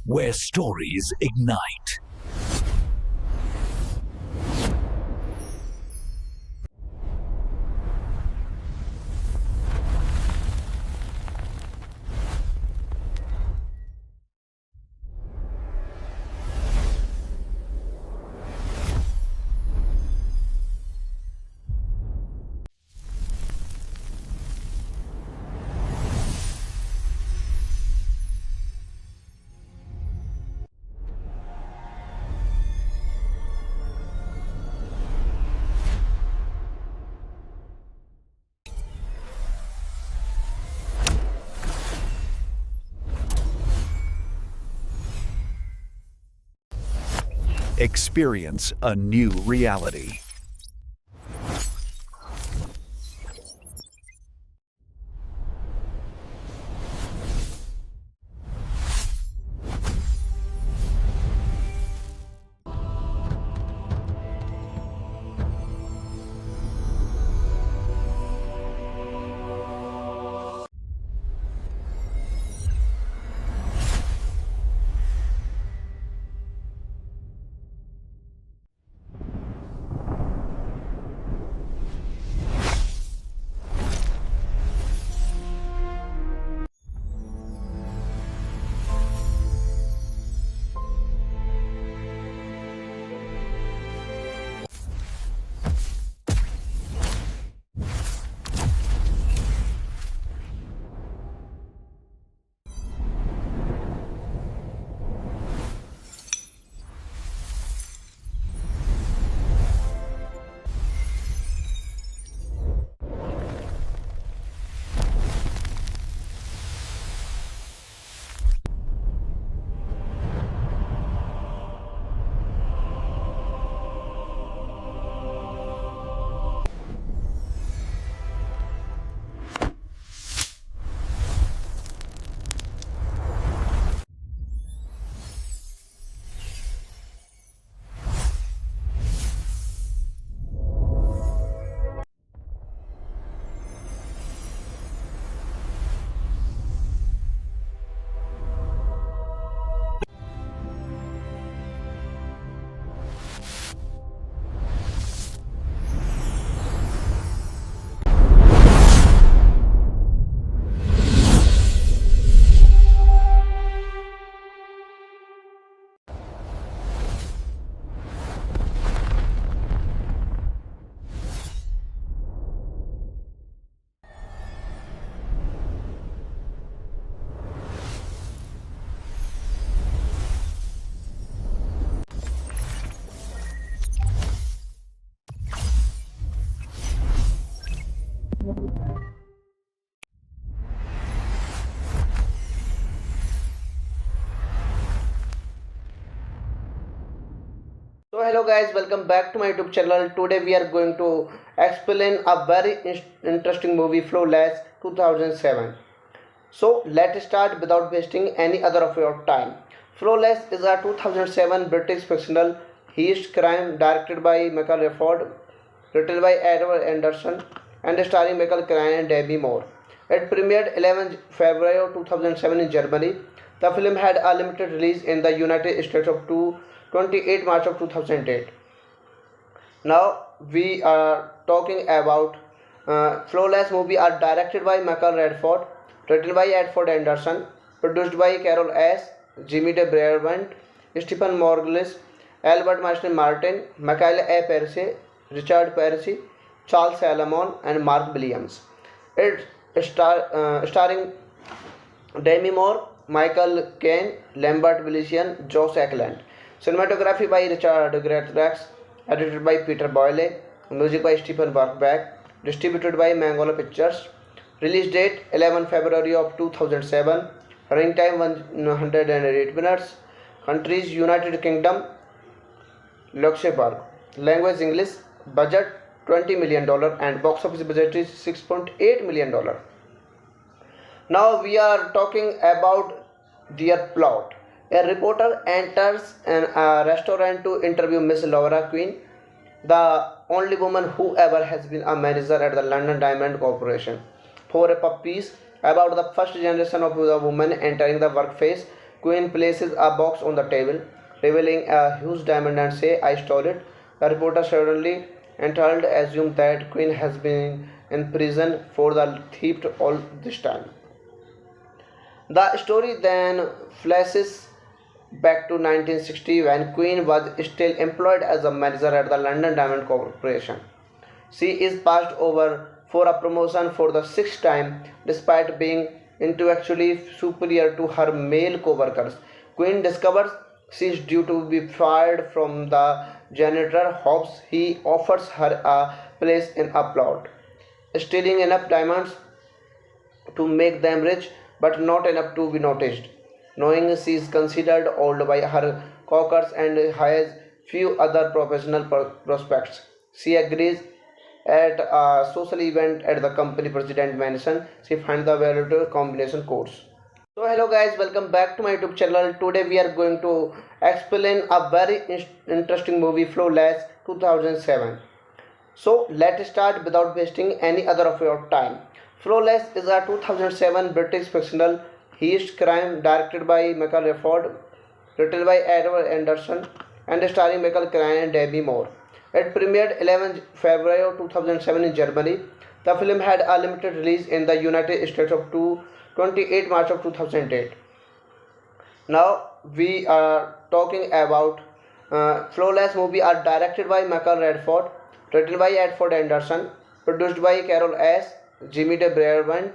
where stories ignite. Experience a new reality. So hello guys, welcome back to my YouTube channel. Today we are going to explain a very interesting movie, Flawless 2007. So let's start without wasting any other of your time. Flawless is a 2007 British fictional heist crime directed by Michael Redford, written by Edward Anderson, and starring Michael Caine and Demi Moore. It premiered 11 February 2007 in Germany. The film had a limited release in the United States of 28 March of 2008. Now we are talking about Flawless movie are directed by Michael Redford, written by Edward Anderson, produced by Carol S., Jimmy De Brabant, Stephen Morglis, Albert Marston Martin, Michael A. Percy, Richard Percy, Charles Salomon, and Mark Williams. It starring Demi Moore, Michael Caine, Lambert Wilson, Josh Ackland. Cinematography by Richard Greatrax, edited by Peter Boyle, music by Stephen Barkbeck, distributed by Mangola Pictures. Release date 11 February of 2007. Running time 108 minutes. Countries United Kingdom, Luxembourg. Language English. Budget $20 million and box office budget is $6.8 million. Now we are talking about their plot. A reporter enters a restaurant to interview Miss Laura Quinn, the only woman who ever has been a manager at the London Diamond Corporation, for a piece about the first generation of the women entering the workforce Queen places a box on the table, revealing a huge diamond and say, "I stole it." The reporter suddenly enthused assumes that Queen has been in prison for the theft all this time. The story then flashes back to 1960 when Queen was still employed as a manager at the London Diamond Corporation. She is passed over for a promotion for the sixth time despite being intellectually superior to her male co-workers. Queen discovers she is due to be fired from the janitor. Hopes he offers her a place in a plot, stealing enough diamonds to make them rich but not enough to be noticed. Knowing she is considered old by her coworkers and has few other professional prospects, she agrees at a social event at the company president mansion. She finds the valuable combination course. So hello guys, welcome back to my YouTube channel. Today we are going to explain a very interesting movie, Flawless 2007. So let's start without wasting any other of your time. Flawless is a 2007 British fictional heist crime directed by Michael Redford, written by Edward Anderson, and starring Michael Caine and Demi Moore. It premiered 11 February 2007 in Germany. The film had a limited release in the United States of 28 March of 2008. Now we are talking about Flawless movie are directed by Michael Redford, written by Edward Anderson, produced by Carol S., Jimmy de Brabant,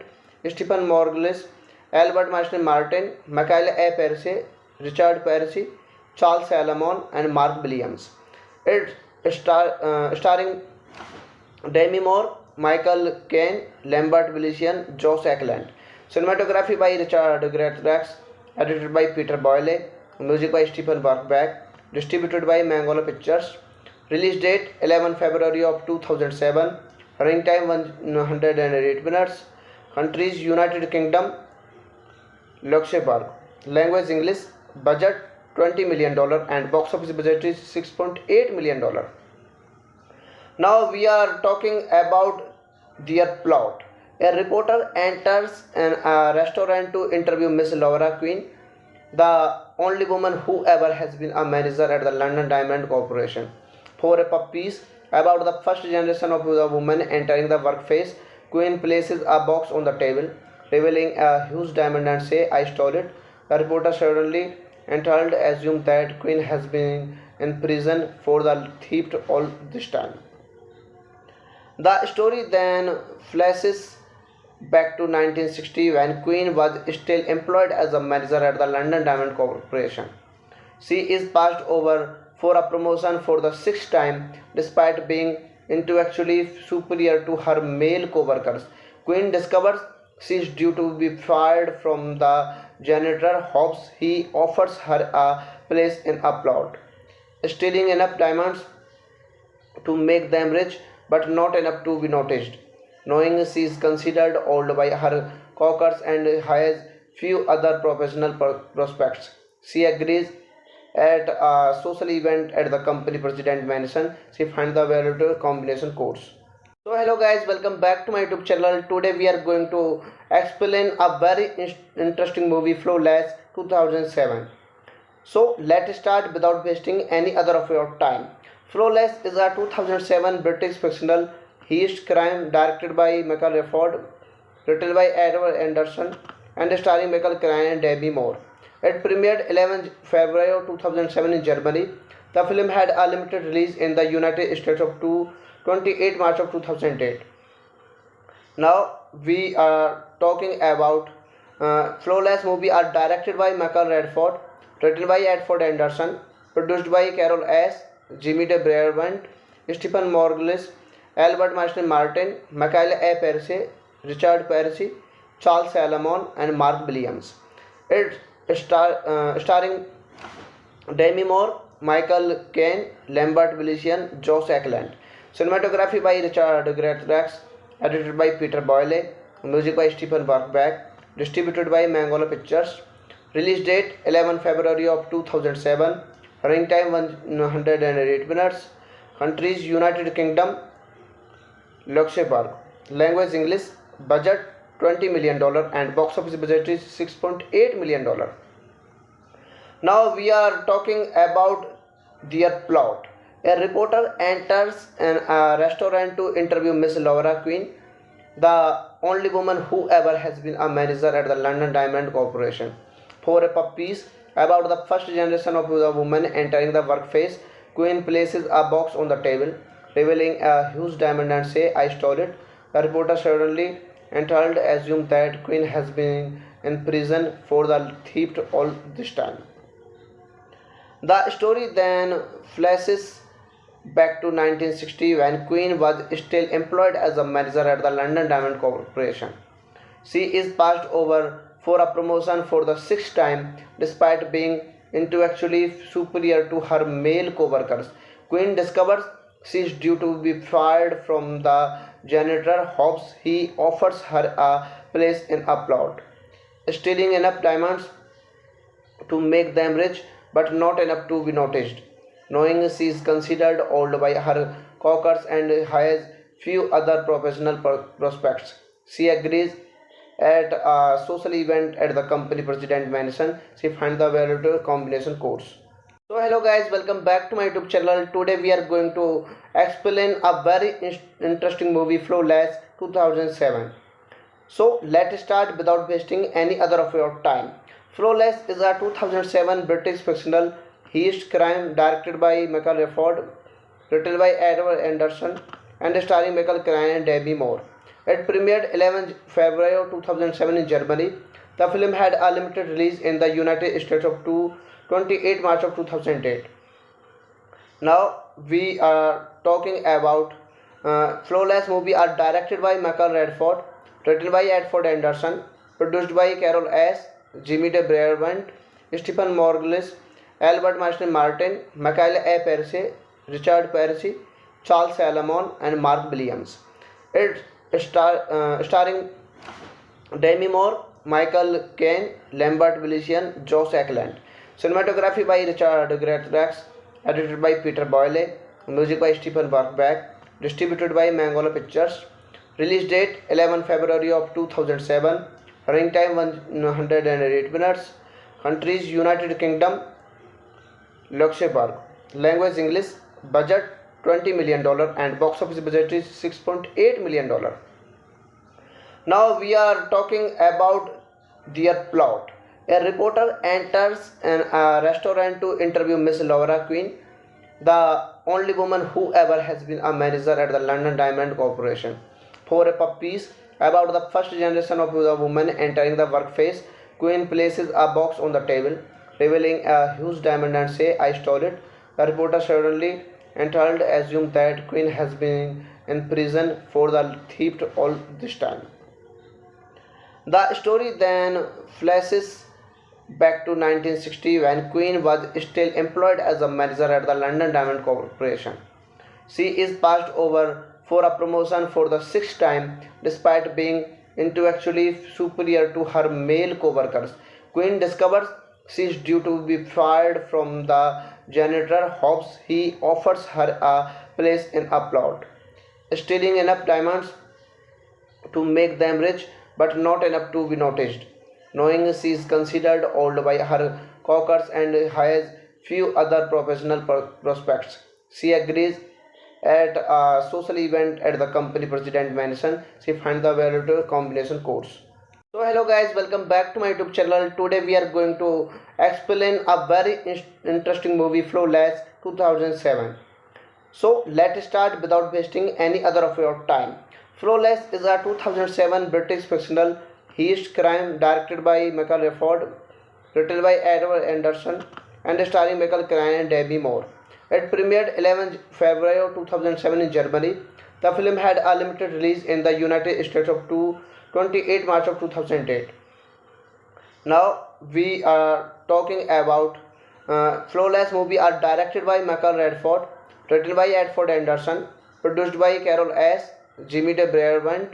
Stephen Morglis, Albert Marston Martin, Michael A. Percy, Richard Percy, Charles Salomon, and Mark Williams. It starring Demi Moore, Michael Caine, Lambert Wilson, Josh Ackland. Cinematography by Richard Greatrax, edited by Peter Boyle, music by Stephen Bachbach, distributed by Mangola Pictures. Release date 11 February of 2007. Running time 108 minutes. Countries United Kingdom, Luxembourg. Language English. Budget $20 million and box office budget is $6.8 million. Now we are talking about their plot. A reporter enters a restaurant to interview Miss Laura Queen, the only woman who ever has been a manager at the London Diamond Corporation, for a pub piece about the first generation of the woman entering the workplace. Queen places a box on the table, revealing a huge diamond and say, "I stole it." The reporter suddenly enthused assumes that Queen has been in prison for the theft all this time. The story then flashes back to 1960 when Queen was still employed as a manager at the London Diamond Corporation. She is passed over for a promotion for the sixth time despite being intellectually superior to her male co-workers. Queen discovers she is due to be fired from the janitor. Hopes he offers her a place in a plot, stealing enough diamonds to make them rich but not enough to be noticed. Knowing she is considered old by her coworkers and has few other professional prospects, she agrees at a social event at the company president mansion. She finds the valuable combination course. So hello guys, welcome back to my YouTube channel. Today we are going to explain a very interesting movie, Flawless 2007. So let's start without wasting any other of your time. Flawless is a 2007 British fictional heist crime directed by Michael Redford, written by Edward Anderson, and starring Michael Caine and Demi Moore. It premiered 11 February 2007 in Germany. The film had a limited release in the United States of 28 March of 2008. Now we are talking about Flawless movie are directed by Michael Redford, written by Edward Anderson, produced by Carol S., Jimmy de Brabant, Stephen Morglis, Albert Marston Martin, Michael A. Percy, Richard Percy, Charles Salomon, and Mark Williams. It starring Demi Moore, Michael Caine, Lambert Wilson, Josh Ackland. Cinematography by Richard Greatrax, edited by Peter Boyle, music by Stephen Bachbach, distributed by Mangola Pictures. Release date 11 February of 2007. Running time 108 minutes. Countries United Kingdom, Luxembourg. Language English. Budget $20 million and box office budget is $6.8 million. Now we are talking about their plot. A reporter enters a restaurant to interview Miss Laura Queen, the only woman who ever has been a manager at the London Diamond Corporation, for a puff piece about the first generation of the woman entering the workplace. Queen places a box on the table, revealing a huge diamond and say, "I stole it." The reporter suddenly entitled assumes that Queen has been in prison for the theft all this time. The story then flashes back to 1960 when Queen was still employed as a manager at the London Diamond Corporation. She is passed over for a promotion for the sixth time despite being intellectually superior to her male co-workers. Queen discovers she is due to be fired from the janitor. Hopes he offers her a place in a plot, stealing enough diamonds to make them rich, but not enough to be noticed. Knowing she is considered old by her coworkers and has few other professional prospects, she agrees. At a social event at the company president mansion, she finds the valuable combination codes. So hello guys, welcome back to my YouTube channel. Today we are going to explain a very interesting movie, Flawless 2007. So let's start without wasting any other of your time. Flawless is a 2007 British fictional heist crime directed by Michael Redford, written by Edward Anderson, and starring Michael Caine and Demi Moore. It premiered 11 February 2007 in Germany. The film had a limited release in the United States of 28 March of 2008. Now we are talking about Flawless movie are directed by Michael Redford, written by Edward Anderson, produced by Carol S., Jimmy de Brabant, Stephen Morglis, Albert Marston Martin, Michael A. Percy, Richard Percy, Charles Salomon, and Mark Williams. It starring Demi Moore, Michael Caine, Lambert Wilson, Josh Ackland. Cinematography by Richard Greatrax, edited by Peter Boyle, music by Stephen Barkbeck, distributed by Mangola Pictures. Release date 11 February of 2007. Running time 108 minutes. Countries United Kingdom, Luxembourg. Language English. Budget $20 million and box office budget is $6.8 million. Now we are talking about their plot. A reporter enters a restaurant to interview Miss Laura Queen, the only woman who ever has been a manager at the London Diamond Corporation, for a puff piece about the first generation of the woman entering the workplace. Queen places a box on the table, revealing a huge diamond and say, "I stole it." The reporter suddenly entitled assumes that Queen has been in prison for the theft all this time. The story then flashes back to 1960 when Queen was still employed as a manager at the London Diamond Corporation. She is passed over for a promotion for the sixth time despite being intellectually superior to her male co-workers. Queen discovers she is due to be fired from the janitor. Hopes he offers her a place in a plot, stealing enough diamonds to make them rich, but not enough to be noticed. Knowing she is considered old by her coworkers and has few other professional prospects, she agrees. At a social event at the company president mansion, she finds the valuable combination codes. So hello guys, welcome back to my YouTube channel. Today we are going to explain a very interesting movie, Flawless 2007. So let's start without wasting any other of your time. Flawless is a 2007 British fictional heist crime directed by Michael Redford, written by Edward Anderson, and starring Michael Caine and Demi Moore. It premiered 11 February 2007 in Germany. The film had a limited release in the United States of 28 March of 2008. Now we are talking about Flawless movie are directed by Michael Redford, written by Edward Anderson, produced by Carol S., Jimmy de Brabant,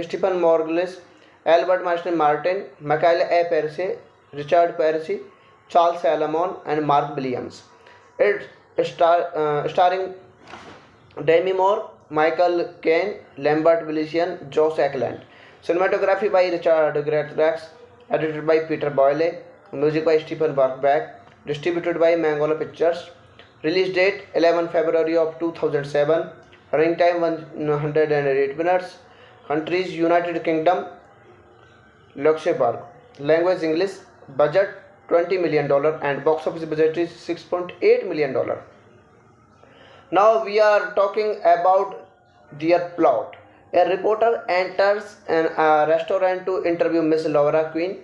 Stephen Morglis, Albert Marston Martin, Michael A. Percy, Richard Percy, Charles Salomon, and Mark Williams. It starring Demi Moore, Michael Caine, Lambert Wilson, Josh Ackland. Cinematography by Richard Greatrax, edited by Peter Boyle, music by Stephen Barkbeck, distributed by Mangola Pictures. Release date 11 February of 2007. Running time 108 minutes. Countries United Kingdom, Luxembourg. Language English. Budget $20 million and box office budget is $6.8 million. Now we are talking about their plot. A reporter enters a restaurant to interview Miss Laura Quinn,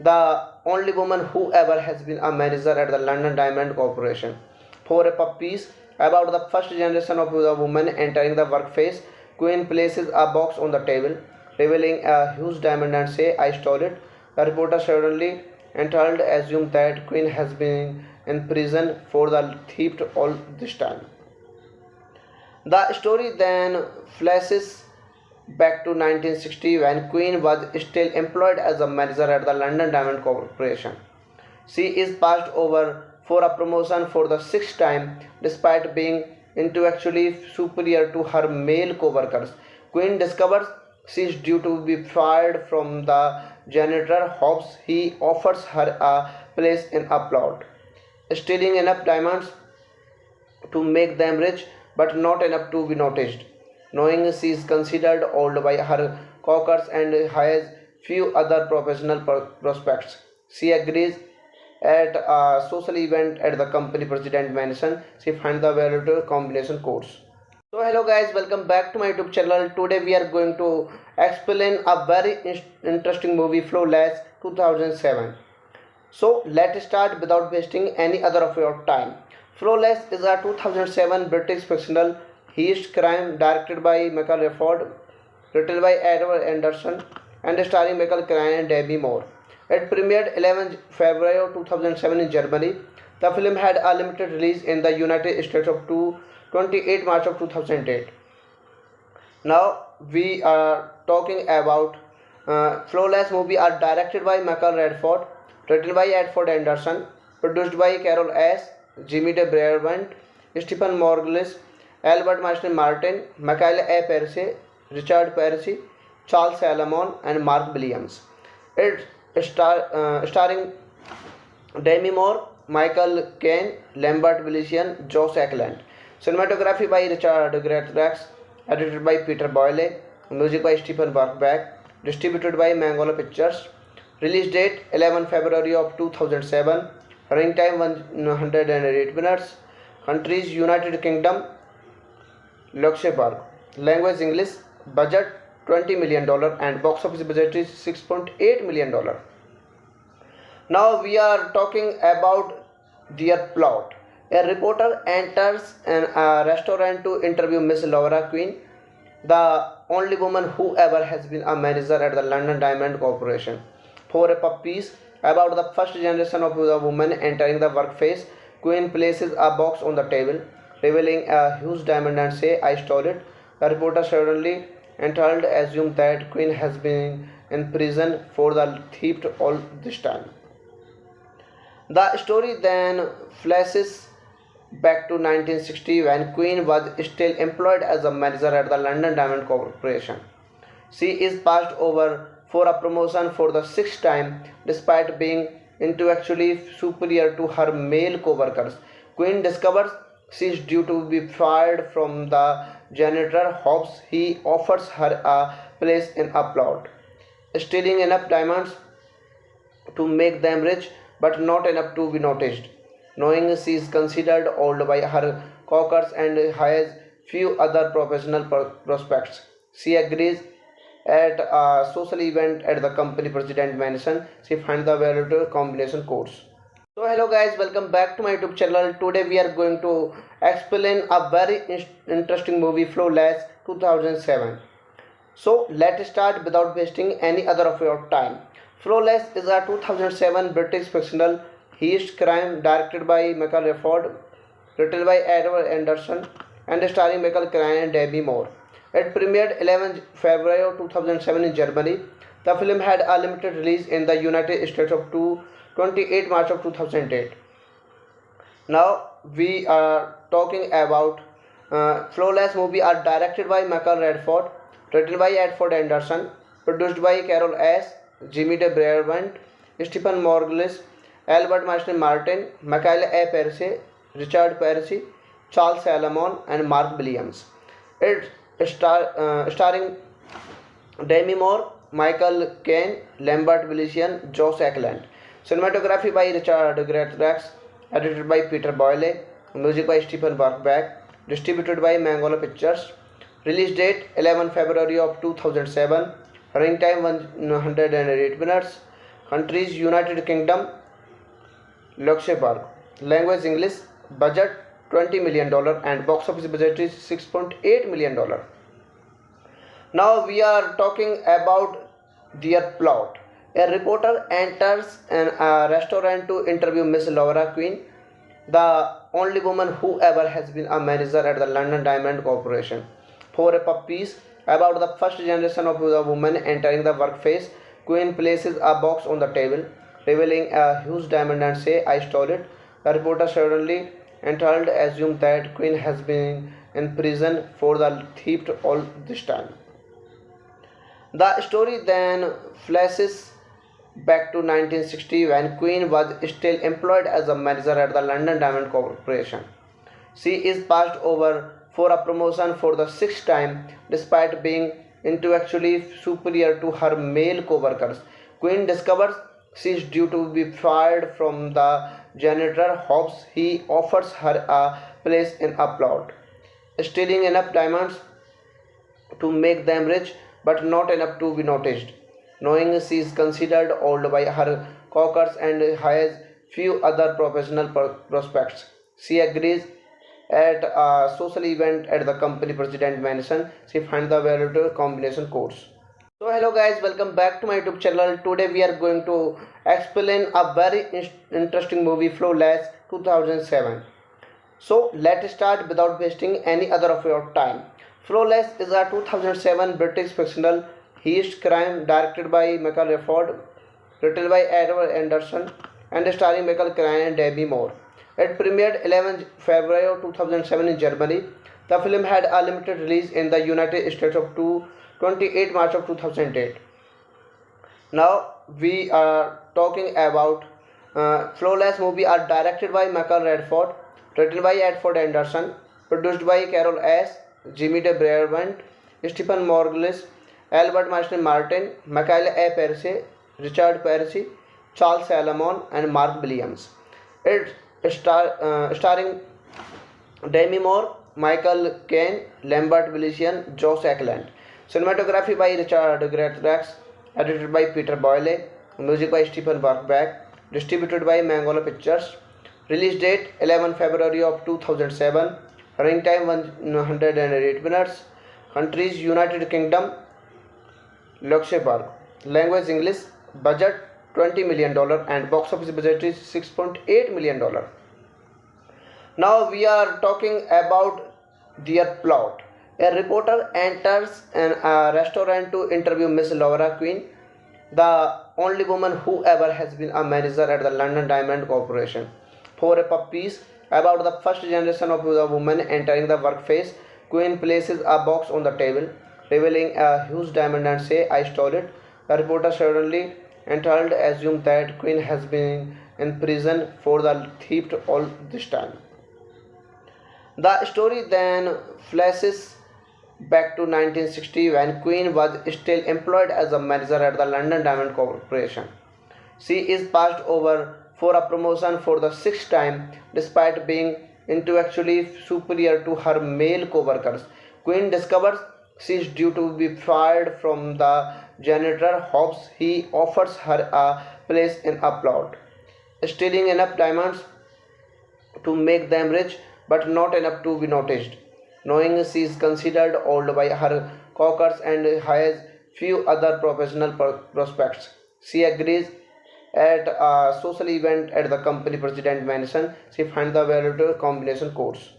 the only woman who ever has been a manager at the London Diamond Corporation, for a pub piece about the first generation of the woman entering the workplace. Quinn places a box on the table, revealing a huge diamond and say, "I stole it." The reporter suddenly enthused assumes that Quinn has been in prison for the theft all this time. The story then flashes back to 1960 when Queen was still employed as a manager at the London Diamond Corporation. She is passed over for a promotion for the sixth time despite being intellectually superior to her male co-workers. Queen discovers she is due to be fired from the janitor. Hopes he offers her a place in a plot, stealing enough diamonds to make them rich but not enough to be noticed. Knowing she is considered old by her coworkers and has few other professional prospects, she agrees. At a social event at the company president mansion, she finds the valuable combination codes. So hello guys, welcome back to my YouTube channel. Today we are going to explain a very interesting movie, Flawless 2007. So let's start without wasting any other of your time. Flawless is a 2007 British fictional heist crime directed by Michael Redford, written by Edward Anderson, and starring Michael Caine and Demi Moore. It premiered 11 February 2007 in Germany. The film had a limited release in the United States of 28 March of 2008. Now we are talking about Flawless movie are directed by Michael Redford, written by Edward Anderson, produced by Carol S., Jimmy de Brabant, Stephen Morglis, Albert Marston Martin, Michael A. Percy, Richard Percy, Charles Salomon, and Mark Williams. It starring Demi Moore, Michael Caine, Lambert Wilson, Josh Ackland. Cinematography by Richard Greatrax, edited by Peter Boyle, music by Stephen Barkbeck, distributed by Mangola Pictures. Release date 11 February of 2007. Running time 108 minutes. Countries United Kingdom, Luxembourg. Language English. Budget $20 million and box office budget is $6.8 million. Now we are talking about their plot. A reporter enters a restaurant to interview Miss Laura Quinn, the only woman who ever has been a manager at the London Diamond Corporation, for a pub piece about the first generation of the woman entering the workplace. Quinn places a box on the table, revealing a huge diamond and say, "I stole it." The reporter suddenly enthused assumes that Quinn has been in prison for the theft all this time. The story then flashes back to 1960 when Queen was still employed as a manager at the London Diamond Corporation. She is passed over for a promotion for the sixth time despite being intellectually superior to her male co-workers. Quinn discovers she is due to be fired from the janitor. Hopes he offers her a place in a plot, stealing enough diamonds to make them rich but not enough to be noticed. Knowing she is considered old by her coworkers and has few other professional prospects, she agrees. At a social event at the company president mansion, she finds the valuable combination codes. So hello guys, welcome back to my YouTube channel. Today we are going to explain a very interesting movie, Flawless 2007. So let's start without wasting any other of your time. Flawless is a 2007 British fictional heist crime directed by Michael Redford, written by Edward Anderson, and starring Michael Caine and Demi Moore. It premiered 11 February 2007 in Germany. The film had a limited release in the United States of 28 March of 2008. Now we are talking about Flawless movie are directed by Michael Redford, written by Edward Anderson, produced by Carol S., Jimmy de Brabant, Stephen Morglis, Albert Martin Martin, Michael A. Percy, Richard Percy, Charles Salomon, and Mark Williams. It starring Demi Moore, Michael Caine, Lambert Wilson, Josh Ackland. Cinematography by Richard Greatrax, edited by Peter Boyle, music by Stephen Bachbach, distributed by Mangola Pictures. Release date 11 February of 2007. Running time 108 minutes. Countries United Kingdom, Luxembourg. Language English. Budget $20 million and box office budget is $6.8 million. Now we are talking about their plot. A reporter enters a restaurant to interview Miss Laura Quinn, the only woman who ever has been a manager at the London Diamond Corporation, for a pub piece about the first generation of the woman entering the workplace. Quinn places a box on the table, revealing a huge diamond and say, "I stole it." The reporter suddenly enthralled assumes that Quinn has been in prison for the theft all this time. The story then flashes back to 1960 when Queen was still employed as a manager at the London Diamond Corporation. She is passed over for a promotion for the sixth time despite being intellectually superior to her male co-workers. Queen discovers she is due to be fired from the janitor. Hopes he offers her a place in a plot, stealing enough diamonds to make them rich but not enough to be noticed. Knowing she is considered old by her coworkers and has few other professional prospects, she agrees at a social event at the company president mansion. She finds the valuable combination codes. So hello guys, welcome back to my YouTube channel. Today we are going to explain a very interesting movie, Flawless 2007. So let's start without wasting any other of your time. Flawless is a 2007 British fictional heist crime directed by Michael Redford, written by Edward Anderson, and starring Michael Caine and Demi Moore. It premiered 11 February 2007 in Germany. The film had a limited release in the United States of 28 March of 2008. Now we are talking about Flawless movie are directed by Michael Redford, written by Edward Anderson, produced by Carol S., Jimmy de Brabant, Stephen Morglis, Albert Martin Martin, Michael A. Percy, Richard Percy, Charles Salomon, and Mark Williams. It starring Demi Moore, Michael Caine, Lambert Wilson, Josh Ackland. Cinematography by Richard Greatrax, edited by Peter Boyle, music by Stephen Bachbach, distributed by Mangola Pictures. Release date 11 February of 2007. Running time 108 minutes. Countries United Kingdom, Luxembourg. Language English. Budget $20 million and box office budget is $6.8 million. Now we are talking about their plot. A reporter enters a restaurant to interview Miss Laura Quinn, the only woman who ever has been a manager at the London Diamond Corporation, for a pub piece about the first generation of the woman entering the workplace. Quinn places a box on the table, revealing a huge diamond and say, "I stole it." The reporter suddenly enthralled assumes that Quinn has been in prison for the theft all this time. The story then flashes back to 1960 when Queen was still employed as a manager at the London Diamond Corporation. She is passed over for a promotion for the sixth time despite being intellectually superior to her male co-workers. Queen discovers she is due to be fired from the janitor. Hopes he offers her a place in a plot, stealing enough diamonds to make them rich but not enough to be noticed. Knowing she is considered old by her coworkers and has few other professional prospects, she agrees at a social event at the company president mansion. She finds the valuable combination codes.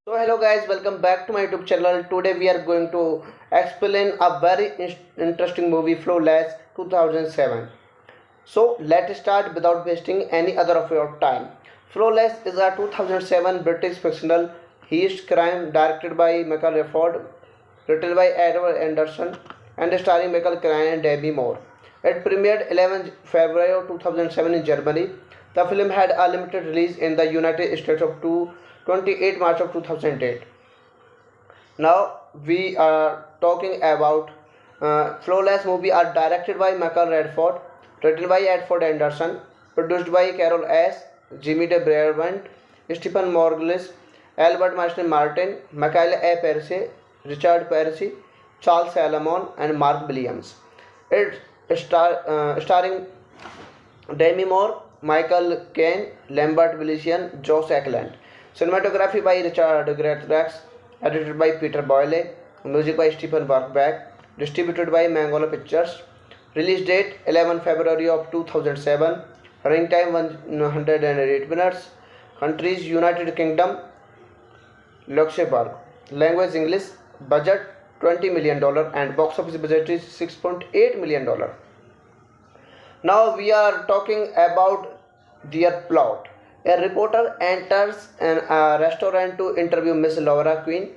So hello guys, welcome back to my YouTube channel. Today we are going to explain a very interesting movie, Flawless 2007. So let's start without wasting any other of your time. Flawless is a 2007 British fictional heist crime directed by Michael Redford, written by Edward Anderson, and starring Michael Caine and Demi Moore. It premiered 11 February 2007 in Germany. The film had a limited release in the United States of 28 March of 2008. Now we are talking about Flawless movie are directed by Michael Redford, written by Edford Anderson, produced by Carol S., Jimmy De Brabant, Stephen Morglis, Albert Marston Martin, Michael A. Percy, Richard Percy, Charles Salomon, and Mark Williams. It starring Demi Moore, Michael Caine, Lambert Wilson, Josh Ackland. Cinematography by Richard Greatrax, edited by Peter Boyle, music by Stephen Bachbach, distributed by Mangola Pictures. Release date 11 February of 2007. Running time 108 minutes. Countries United Kingdom, Luxembourg. Language English. Budget $20 million and box office budget is $6.8 million. Now we are talking about their plot. A reporter enters a restaurant to interview Miss Laura Quinn,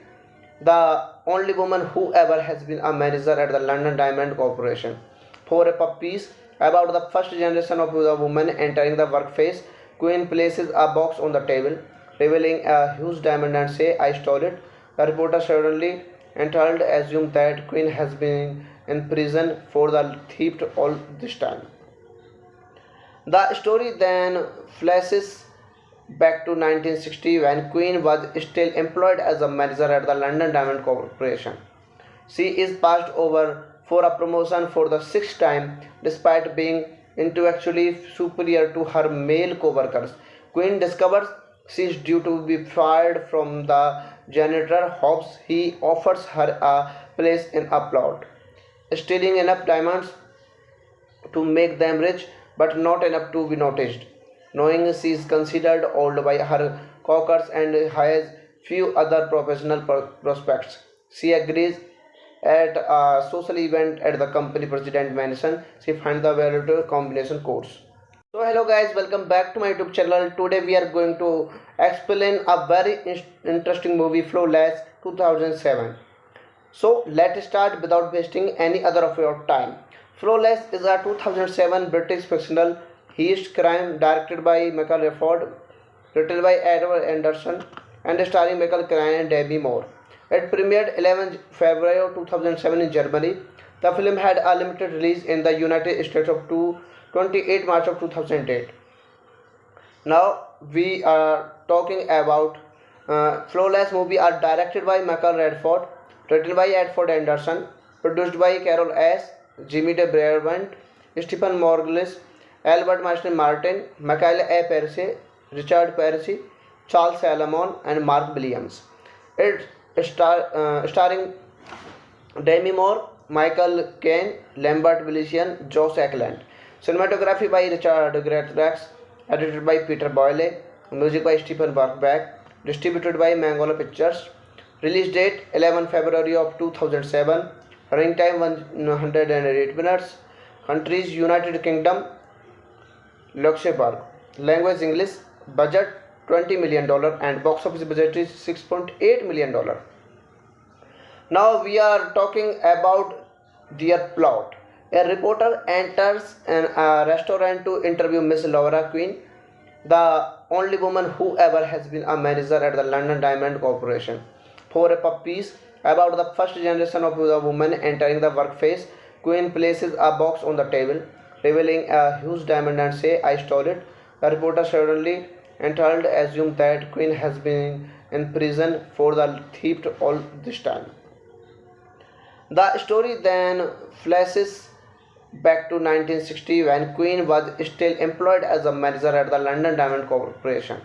the only woman who ever has been a manager at the London Diamond Corporation, for a pub piece about the first generation of the woman entering the workplace. Quinn places a box on the table, revealing a huge diamond and say, "I stole it." The reporter suddenly entitled assumes that Quinn has been in prison for the theft all this time. The story then flashes back to 1960 when Queen was still employed as a manager at the London Diamond Corporation. She is passed over for a promotion for the sixth time despite being intellectually superior to her male co-workers. Queen discovers she is due to be fired from the janitor. Hopes he offers her a place in a plot, stealing enough diamonds to make them rich but not enough to be noticed. Knowing she is considered old by her coworkers and has few other professional prospects, she agrees at a social event at the company president mansion. She finds the valuable combination codes. So hello guys, welcome back to my YouTube channel. Today we are going to explain a very interesting movie, Flawless 2007. So let's start without wasting any other of your time. Flawless is a 2007 British fictional heist crime directed by Michael Redford, written by Edward Anderson, and starring Michael Caine and Demi Moore. It premiered 11 February 2007 in Germany. The film had a limited release in the United States of 28 March of 2008. Now we are talking about Flawless movie are directed by Michael Redford, written by Edford Anderson, produced by Carol S., Jimmy De Brabant, Stephen Morglis, Albert Marston Martin, Michael A. Percy, Richard Percy, Charles Salomon, and Mark Williams. It starring Demi Moore, Michael Caine, Lambert Wilson, Josh Ackland. Cinematography by Richard Greatrax, edited by Peter Boyle, music by Stephen Bachbach, distributed by Mangola Pictures. Release date 11 February of 2007. Running time 108 minutes. Countries United Kingdom, Luxembourg. Language English. Budget $20 million and box office budget is $6.8 million. Now we are talking about their plot. A reporter enters a restaurant to interview Miss Laura Quinn, the only woman who ever has been a manager at the London Diamond Corporation, for a pub piece about the first generation of the woman entering the workplace. Quinn places a box on the table, revealing a huge diamond and say, "I stole it." The reporter suddenly entitled assumes that Quinn has been in prison for the theft all this time. The story then flashes back to 1960 when Quinn was still employed as a manager at the London Diamond Corporation.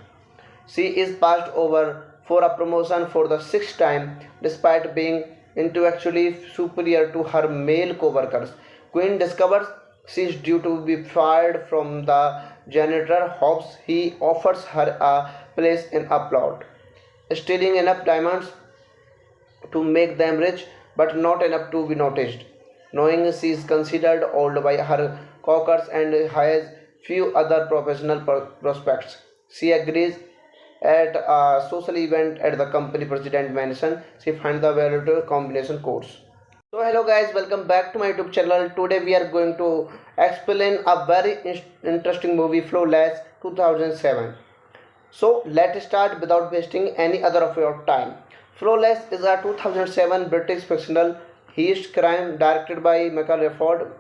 She is passed over for a promotion for the sixth time despite being intellectually superior to her male co-workers. Quinn discovers she is due to be fired from the janitor. Hopes he offers her a place in a plot, stealing enough diamonds to make them rich but not enough to be noticed. Knowing she is considered old by her coworkers and has few other professional prospects, she agrees at a social event at the company president mansion. She finds the valuable combination codes. So hello guys, welcome back to my YouTube channel. Today we are going to explain a very interesting movie, Flawless 2007. So let's start without wasting any other of your time. Flawless is a 2007 British fictional heist crime directed by Michael Rafford,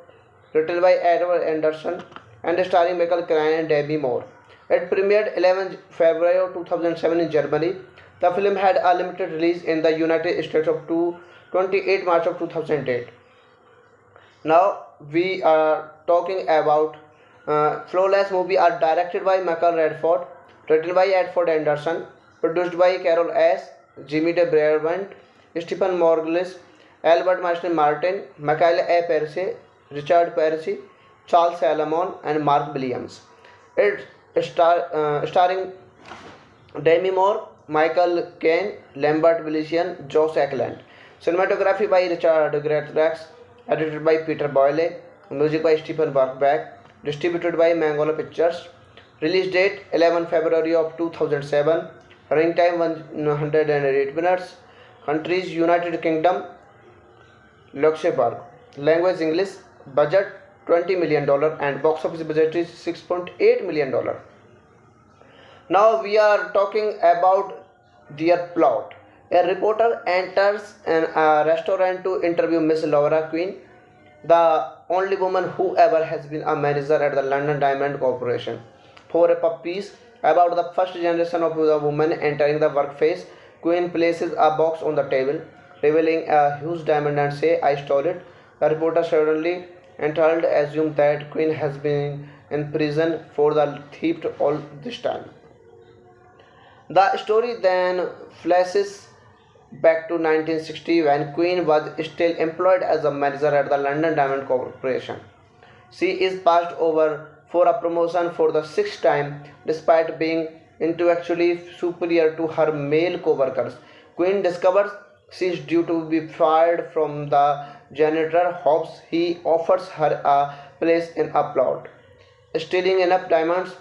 written by Edward Anderson, and starring Michael Caine and Demi Moore. It premiered 11 February 2007 in Germany. The film had a limited release in the United States of 28 March of 2008. Now we are talking about Flawless movie are directed by Michael Radford, written by Edward Anderson, produced by Carol S., Jimmy de Brabant, Stephen Morglis, Albert Marston Martin, Michael A. Percy, Richard Percy, Charles Salomon, and Mark Williams. It starring Demi Moore, Michael Caine, Lambert Wilson, Josh Ackland. Cinematography by Richard Greatrax, edited by Peter Boyle, music by Stephen Bachbach, distributed by Mangola Pictures. Release date 11 February of 2007. Running time 108 minutes. Countries United Kingdom, Luxembourg. Language English. Budget $20 million and box office budget is $6.8 million. Now we are talking about their plot. A reporter enters a restaurant to interview Miss Laura Quinn, the only woman who ever has been a manager at the London Diamond Corporation, for a puff piece about the first generation of the woman entering the workplace. Quinn places a box on the table, revealing a huge diamond and say, "I stole it." The reporter suddenly entitled assumes that Quinn has been in prison for the theft all this time. The story then flashes back to 1960 when Quinn was still employed as a manager at the London Diamond Corporation. She is passed over for a promotion for the sixth time despite being intellectually superior to her male co-workers. Quinn discovers she is due to be fired from the janitor. Hopes he offers her a place in a plot, stealing enough diamonds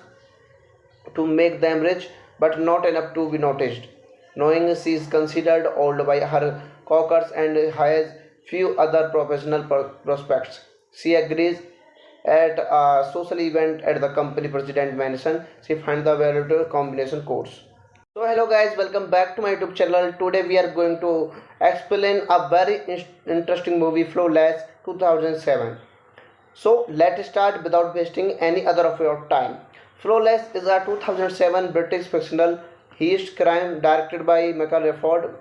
to make them rich but not enough to be noticed. Knowing she is considered old by her coworkers and has few other professional prospects, she agrees. At a social event at the company president mansion, she finds the valuable combination codes. So hello guys, welcome back to my YouTube channel. Today we are going to explain a very interesting movie, Flawless 2007. So let's start without wasting any other of your time. Flawless is a 2007 British fictional heist crime directed by Michael Rafford,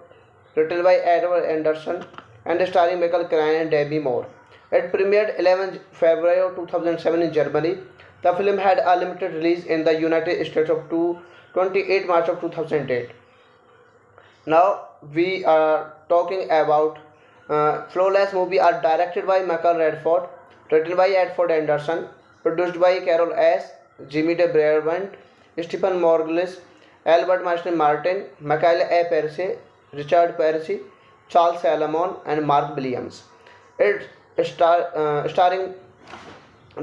written by Edward Anderson, and starring Michael Caine and Demi Moore. It premiered 11 February 2007 in Germany. The film had a limited release in the United States of 28 March of 2008. Now we are talking about Flawless movie are directed by Michael Radford, written by Edward Anderson, produced by Carol S., Jimmy de Brabant, Stephen Morglis, Albert Marston Martin, Michael A. Percy, Richard Percy, Charles Salomon, and Mark Williams. It starring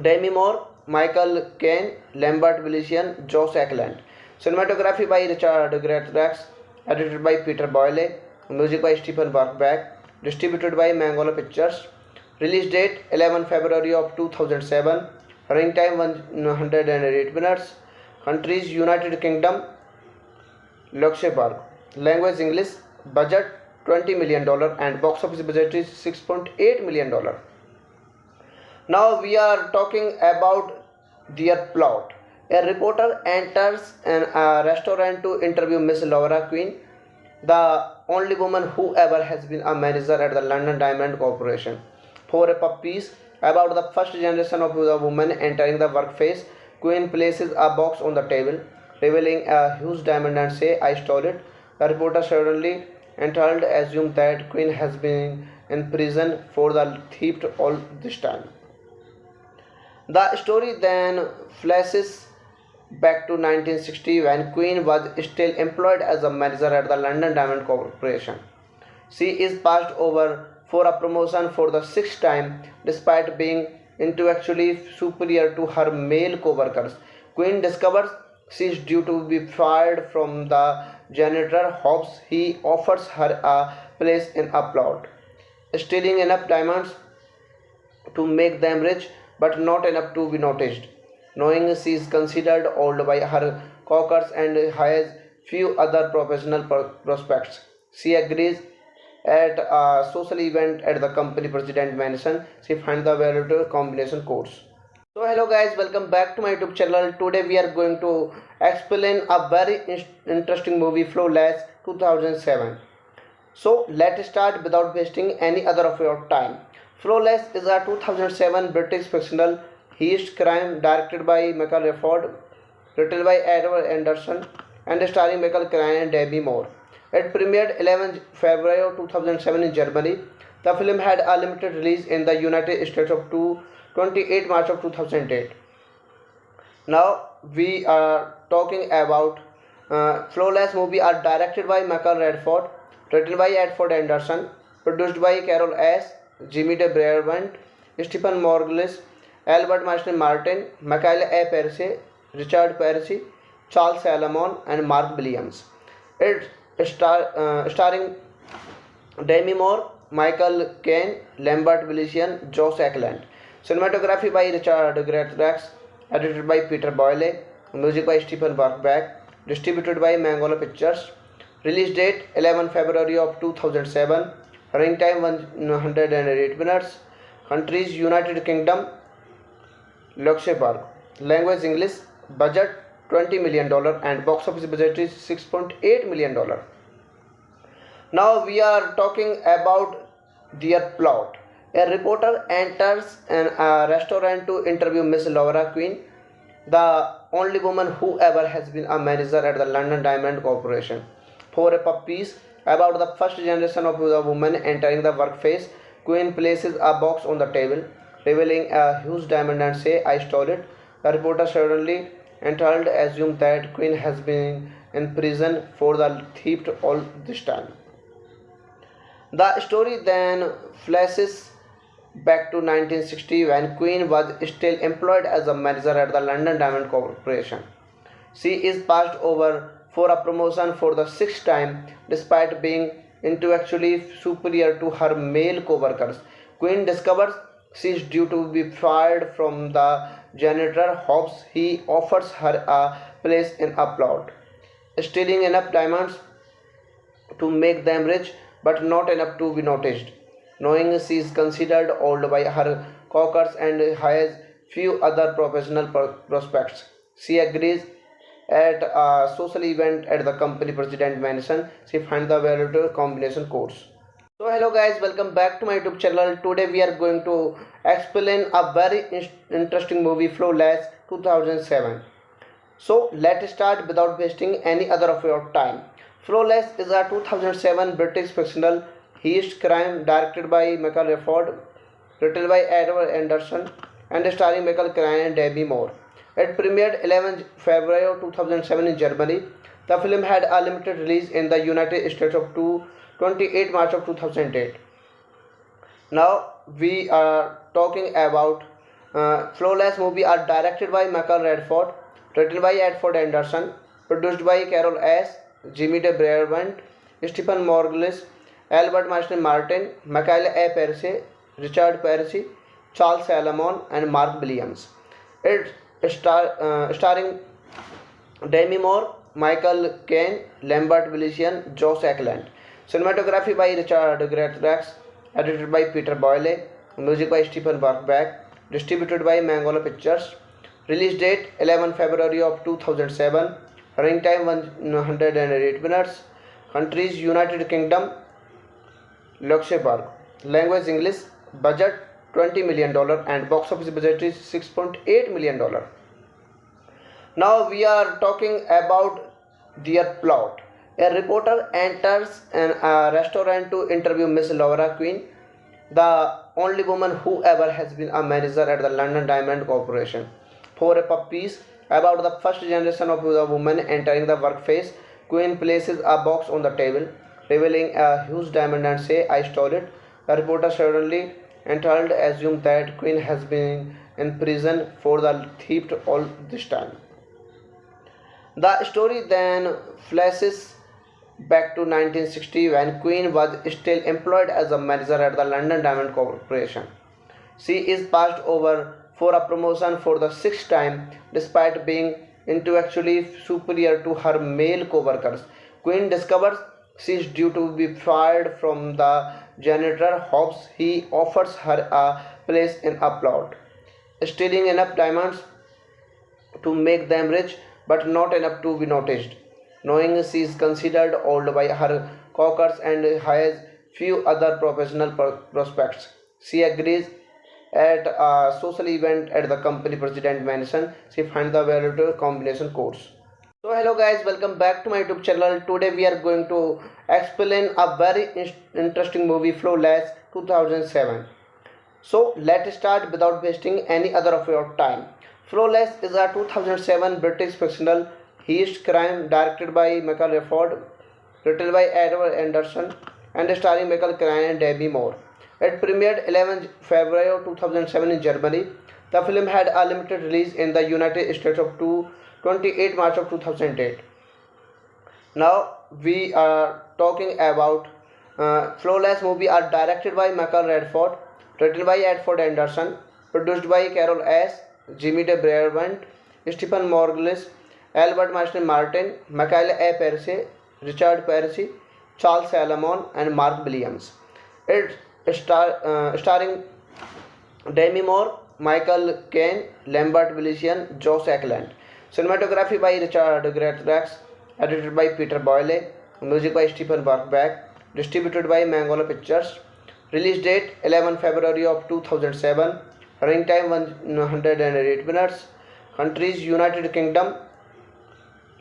Demi Moore, Michael Caine, Lambert Wilson, Josh Ackland. Cinematography by Richard Greatrax, edited by Peter Boyle, music by Stephen Bachbach, distributed by Mangola Pictures. Release date 11 February of 2007. Running time 108 minutes. Countries United Kingdom, Luxembourg. Language English. Budget $20 million and box office budget is $6.8 million. Now we are talking about their plot. A reporter enters a restaurant to interview Miss Laura Quinn, the only woman who ever has been a manager at the London Diamond Corporation, for a puff piece about the first generation of the woman entering the workplace. Quinn places a box on the table, revealing a huge diamond and say, "I stole it." The reporter suddenly entitled assumes that Quinn has been in prison for the theft all this time. The story then flashes back to 1960 when Quinn was still employed as a manager at the London Diamond Corporation. She is passed over for a promotion for the sixth time despite being intellectually superior to her male co-workers. Quinn discovers she is due to be fired from the janitor. Hopes he offers her a place in a plot, stealing enough diamonds to make them rich but not enough to be noticed. knowing she is considered old by her coworkers and has few other professional prospects. She agrees at a social event at the company president mansion. She finds the valuable combination codes. So hello guys, welcome back to my YouTube channel. Today we are going to explain a very interesting movie, Flawless 2007. So let's start without wasting any other of your time. Flawless is a 2007 British fictional heist crime directed by Michael Redford, written by Edward Anderson, and starring Michael Caine and Demi Moore. It premiered 11 February 2007 in Germany. The film had a limited release in the United States of 28 March of 2008. Now we are talking about Flawless movie are directed by Michael Redford, written by Edward Anderson, produced by Carol S., Jimmy de Brabant, Stephen Morglis, Albert Martin Martin, Michael A. Percy, Richard Percy, Charles Salomon, and Mark Williams. It starring Demi Moore, Michael Caine, Lambert Wilson, Josh Ackland. Cinematography by Richard Greatrax, edited by Peter Boyle, music by Stephen Bachbach, distributed by Mangola Pictures. Release date 11 February of 2007. Running time 108 minutes. Countries United Kingdom, Luxembourg. Language English. Budget $20 million and box office budget is $6.8 million. Now we are talking about their plot. A reporter enters a restaurant to interview Miss Laura Quinn, the only woman who ever has been a manager at the London Diamond Corporation, for a pub piece about the first generation of the woman entering the workplace. Quinn places a box on the table, revealing a huge diamond and say, "I stole it." The reporter suddenly entitled assumes that Quinn has been in prison for the theft all this time. The story then flashes back to 1960 when Quinn was still employed as a manager at the London Diamond Corporation. She is passed over for a promotion for the sixth time despite being intellectually superior to her male co-workers. Quinn discovers she is due to be fired from the janitor, hopes he offers her a place in a plot, stealing enough diamonds to make them rich but not enough to be noticed. Knowing she is considered old by her coworkers and has few other professional prospects, she agrees at a social event at the company president mansion. She finds the valuable combination codes. So hello guys, welcome back to my YouTube channel. Today we are going to explain a very interesting movie, Flawless 2007. So let's start without wasting any other of your time. Flawless is a 2007 British fictional heist crime directed by Michael Redford, written by Edward Anderson, and starring Michael Caine and Demi Moore. It premiered 11 February 2007 in Germany. The film had a limited release in the United States of 28 March of 2008. Now we are talking about Flawless movie are directed by Michael Redford, written by Edward Anderson, produced by Carol S., Jimmy de Brabant, Stephen Morglis, Albert Martin Martin, Michael A. Percy, Richard Percy, Charles Salomon, and Mark Williams. It starring Demi Moore, Michael Caine, Lambert Wilson, Josh Ackland. Cinematography by Richard Greatrax, edited by Peter Boyle, music by Stephen Bachbach, distributed by Mangola Pictures. Release date 11 February of 2007. Running time 108 minutes. Countries United Kingdom, Luxembourg. Language English. Budget $20 million and box office budget is $6.8 million. Now we are talking about their plot. A reporter enters a restaurant to interview Miss Laura Quinn, the only woman who ever has been a manager at the London Diamond Corporation, for a pub piece about the first generation of the woman entering the workplace. Quinn places a box on the table, revealing a huge diamond and say, "I stole it." The reporter suddenly entitled assumes that Quinn has been in prison for the theft all this time. The story then flashes back to 1960 when Quinn was still employed as a manager at the London Diamond Corporation. She is passed over for a promotion for the sixth time despite being intellectually superior to her male co-workers. Queen discovers she is due to be fired from the janitor. Hopes he offers her a place in a plot, stealing enough diamonds to make them rich, but not enough to be noticed. Knowing she is considered old by her coworkers and has few other professional prospects, she agrees at a social event at the company president mansion. She finds the valuable combination codes. So hello guys, welcome back to my YouTube channel. Today we are going to explain a very interesting movie, Flawless 2007. So let's start without wasting any other of your time. Flawless is a 2007 British fictional heist crime directed by Michael Redford, written by Edward Anderson, and starring Michael Caine and Demi Moore. It premiered 11 February 2007 in Germany. The film had a limited release in the United States of 28 March of 2008. Now we are talking about Flawless movie are directed by Michael Redford, written by Edward Anderson, produced by Carol S., Jimmy de Brabant, Stephen Morglis, Albert Marston Martin, Michael A. Percy, Richard Percy, Charles Salomon, and Mark Williams. It starring Demi Moore, Michael Caine, Lambert Wilson, Josh Ackland. Cinematography by Richard Greatrax, edited by Peter Boyle, music by Stephen Bachbach, distributed by Mangola Pictures. Release date 11 February of 2007. Running time 108 minutes. Countries United Kingdom,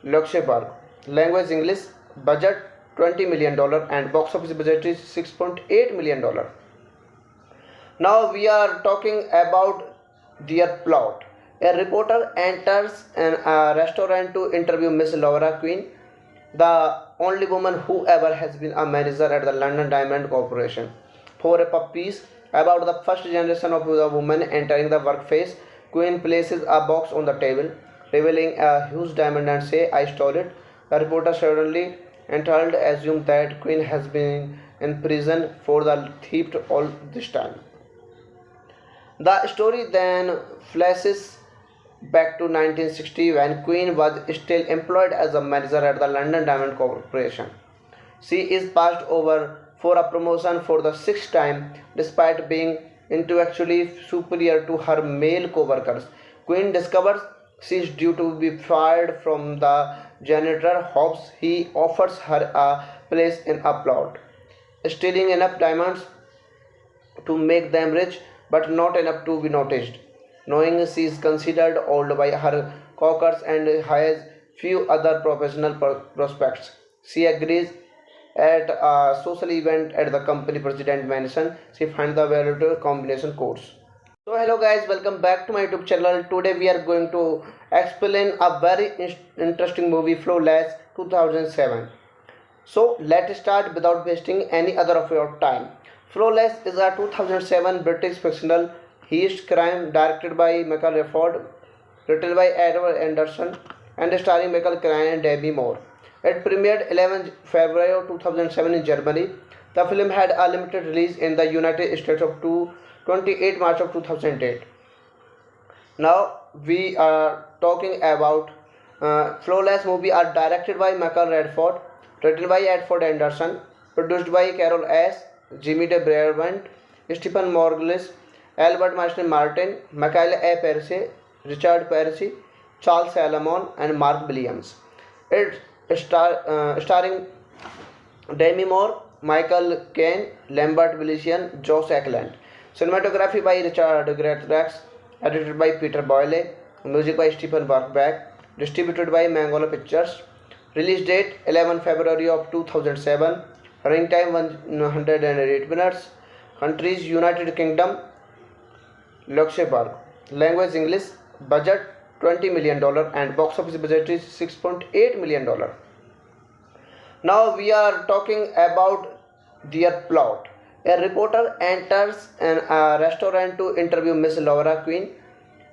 Luxembourg. Language English. Budget $20 million and box office budget is $6.8 million. Now we are talking about their plot. A reporter enters a restaurant to interview Miss Laura Queen, the only woman who ever has been a manager at the London Diamond Corporation, for a puff piece about the first generation of the woman entering the workplace. Queen places a box on the table, revealing a huge diamond and say, "I stole it." The reporter suddenly entitled assumes that Queen has been in prison for the theft all this time. The story then flashes back to 1960 when Queen was still employed as a manager at the London Diamond Corporation. She is passed over for a promotion for the sixth time despite being intellectually superior to her male co-workers. Queen discovers she is due to be fired from the janitor. Hopes he offers her a place in a plot, stealing enough diamonds to make them rich, but not enough to be noticed. Knowing she is considered old by her coworkers and has few other professional prospects, she agrees at a social event at the company president mansion. She finds the valuable combination codes. So hello guys, welcome back to my YouTube channel. Today we are going to explain a very interesting movie, Flawless 2007. So let's start without wasting any other of your time. Flawless is a 2007 British fictional heist crime directed by Michael Redford, written by Edward Anderson, and starring Michael Caine and Demi Moore. It premiered 11 February 2007 in Germany. The film had a limited release in the United States of 28 March of 2008. Now we are talking about Flawless movie are directed by Michael Redford, written by Edward Anderson, produced by Carol S., Jimmy de Brabant, Stephen Morglis, Albert Marston Martin, Michael A. Percy, Richard Percy, Charles Salomon, and Mark Williams. It starring Demi Moore, Michael Caine, Lambert Wilson, Josh Ackland. Cinematography by Richard Greatrax, edited by Peter Boyle, music by Stephen Bachbach, distributed by Mangola Pictures. Release date 11 February of 2007. Running time 108 minutes. Countries United Kingdom, Luxembourg. Language English. Budget $20 million and box office budget is $6.8 million. Now we are talking about their plot. A reporter enters a restaurant to interview Miss Laura Queen,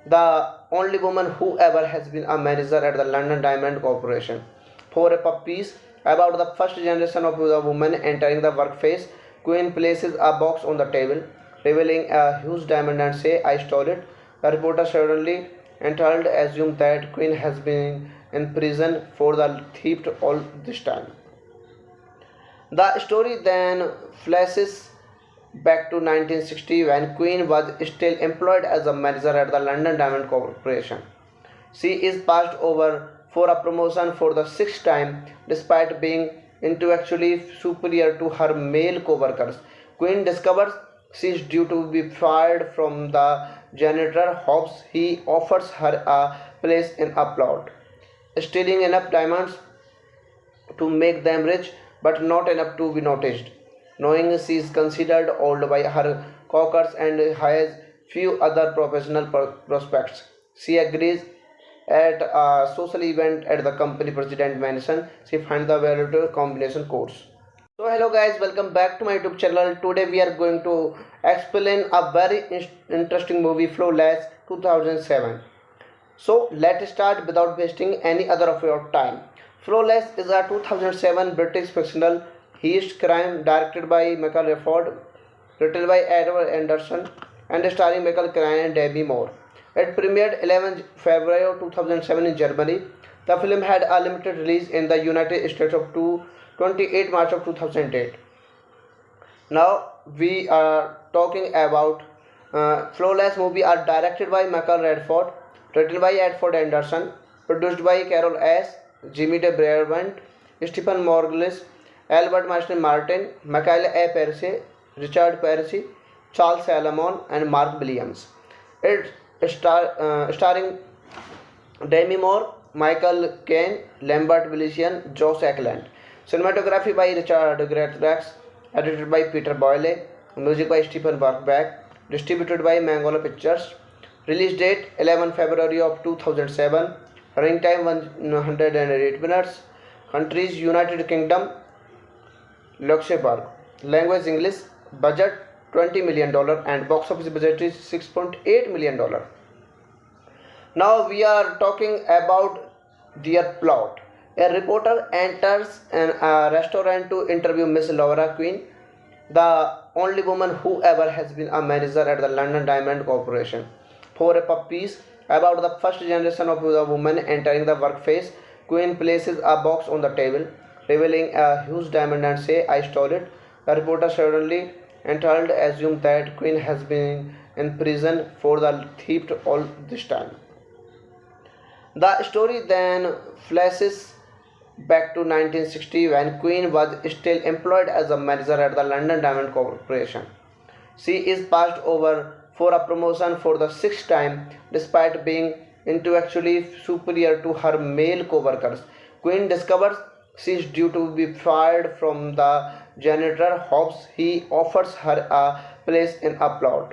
the only woman who ever has been a manager at the London Diamond Corporation, for a puff piece about the first generation of the woman entering the workplace. Queen places a box on the table, revealing a huge diamond and say, "I stole it." The reporter suddenly entered, assumed that Queen has been in prison for the theft all this time. The story then flashes back to 1960 when Queen was still employed as a manager at the London Diamond Corporation. She is passed over for a promotion for the sixth time despite being intellectually superior to her male co-workers. Queen discovers she is due to be fired from the janitor. Hopes he offers her a place in a plot, stealing enough diamonds to make them rich but not enough to be noticed. Knowing she is considered old by her coworkers and has few other professional prospects, she agrees at a social event at the company president mansion. She finds the valuable combination codes. So hello guys, welcome back to my YouTube channel. Today we are going to explain a very interesting movie, Flawless 2007. So let's start without wasting any other of your time. Flawless is a 2007 British fictional heist crime directed by Michael Redford, written by Edward Anderson, and starring Michael Caine and Demi Moore. It premiered 11 February 2007 in Germany. The film had a limited release in the United States of 28 March of 2008. Now we are talking about Flawless movie are directed by Michael Redford, written by Edward Anderson, produced by Carol S., Jimmy de Brabant, Stephen Morglis, Albert Marston Martin, Michael A. Percy, Richard Percy, Charles Salomon, and Mark Williams. It starring Demi Moore, Michael Caine, Lambert Wilson, Josh Ackland. Cinematography by Richard Greatrax, edited by Peter Boyle, music by Stephen Bachbach, distributed by Mangola Pictures. Release date 11 February of 2007. Running time 108 minutes. Countries United Kingdom, Luxembourg. Language English. Budget $20 million and box office budget is $6.8 million. Now we are talking about their plot. A reporter enters a restaurant to interview Miss Laura Queen, the only woman who ever has been a manager at the London Diamond Corporation, for a pub piece about the first generation of the woman entering the workplace. Queen places a box on the table, revealing a huge diamond and say, "I stole it." The reporter suddenly entered, assumed that Queen has been in prison for the theft all this time. The story then flashes back to 1960 when Queen was still employed as a manager at the London Diamond Corporation. She is passed over for a promotion for the sixth time despite being intellectually superior to her male co-workers. Queen discovers she is due to be fired from the janitor. Hopes he offers her a place in a plot,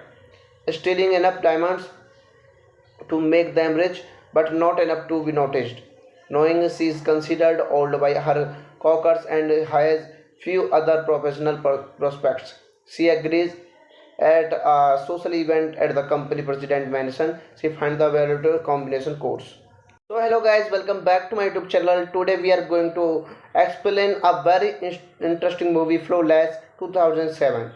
stealing enough diamonds to make them rich but not enough to be noticed. Knowing she is considered old by her coworkers and has few other professional prospects, she agrees at a social event at the company president mansion. She finds the valuable combination codes. So hello guys, welcome back to my YouTube channel. Today we are going to explain a very interesting movie, Flawless 2007.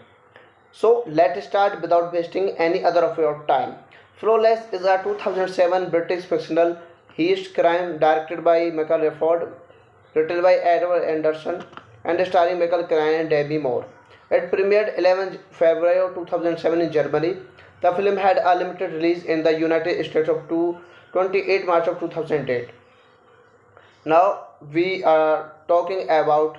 So let's start without wasting any other of your time. Flawless is a 2007 British fictional heist crime directed by Michael Redford, written by Edward Anderson, and starring Michael Caine and Demi Moore. It premiered 11 February 2007 in Germany. The film had a limited release in the United States of 28 March of 2008. Now we are talking about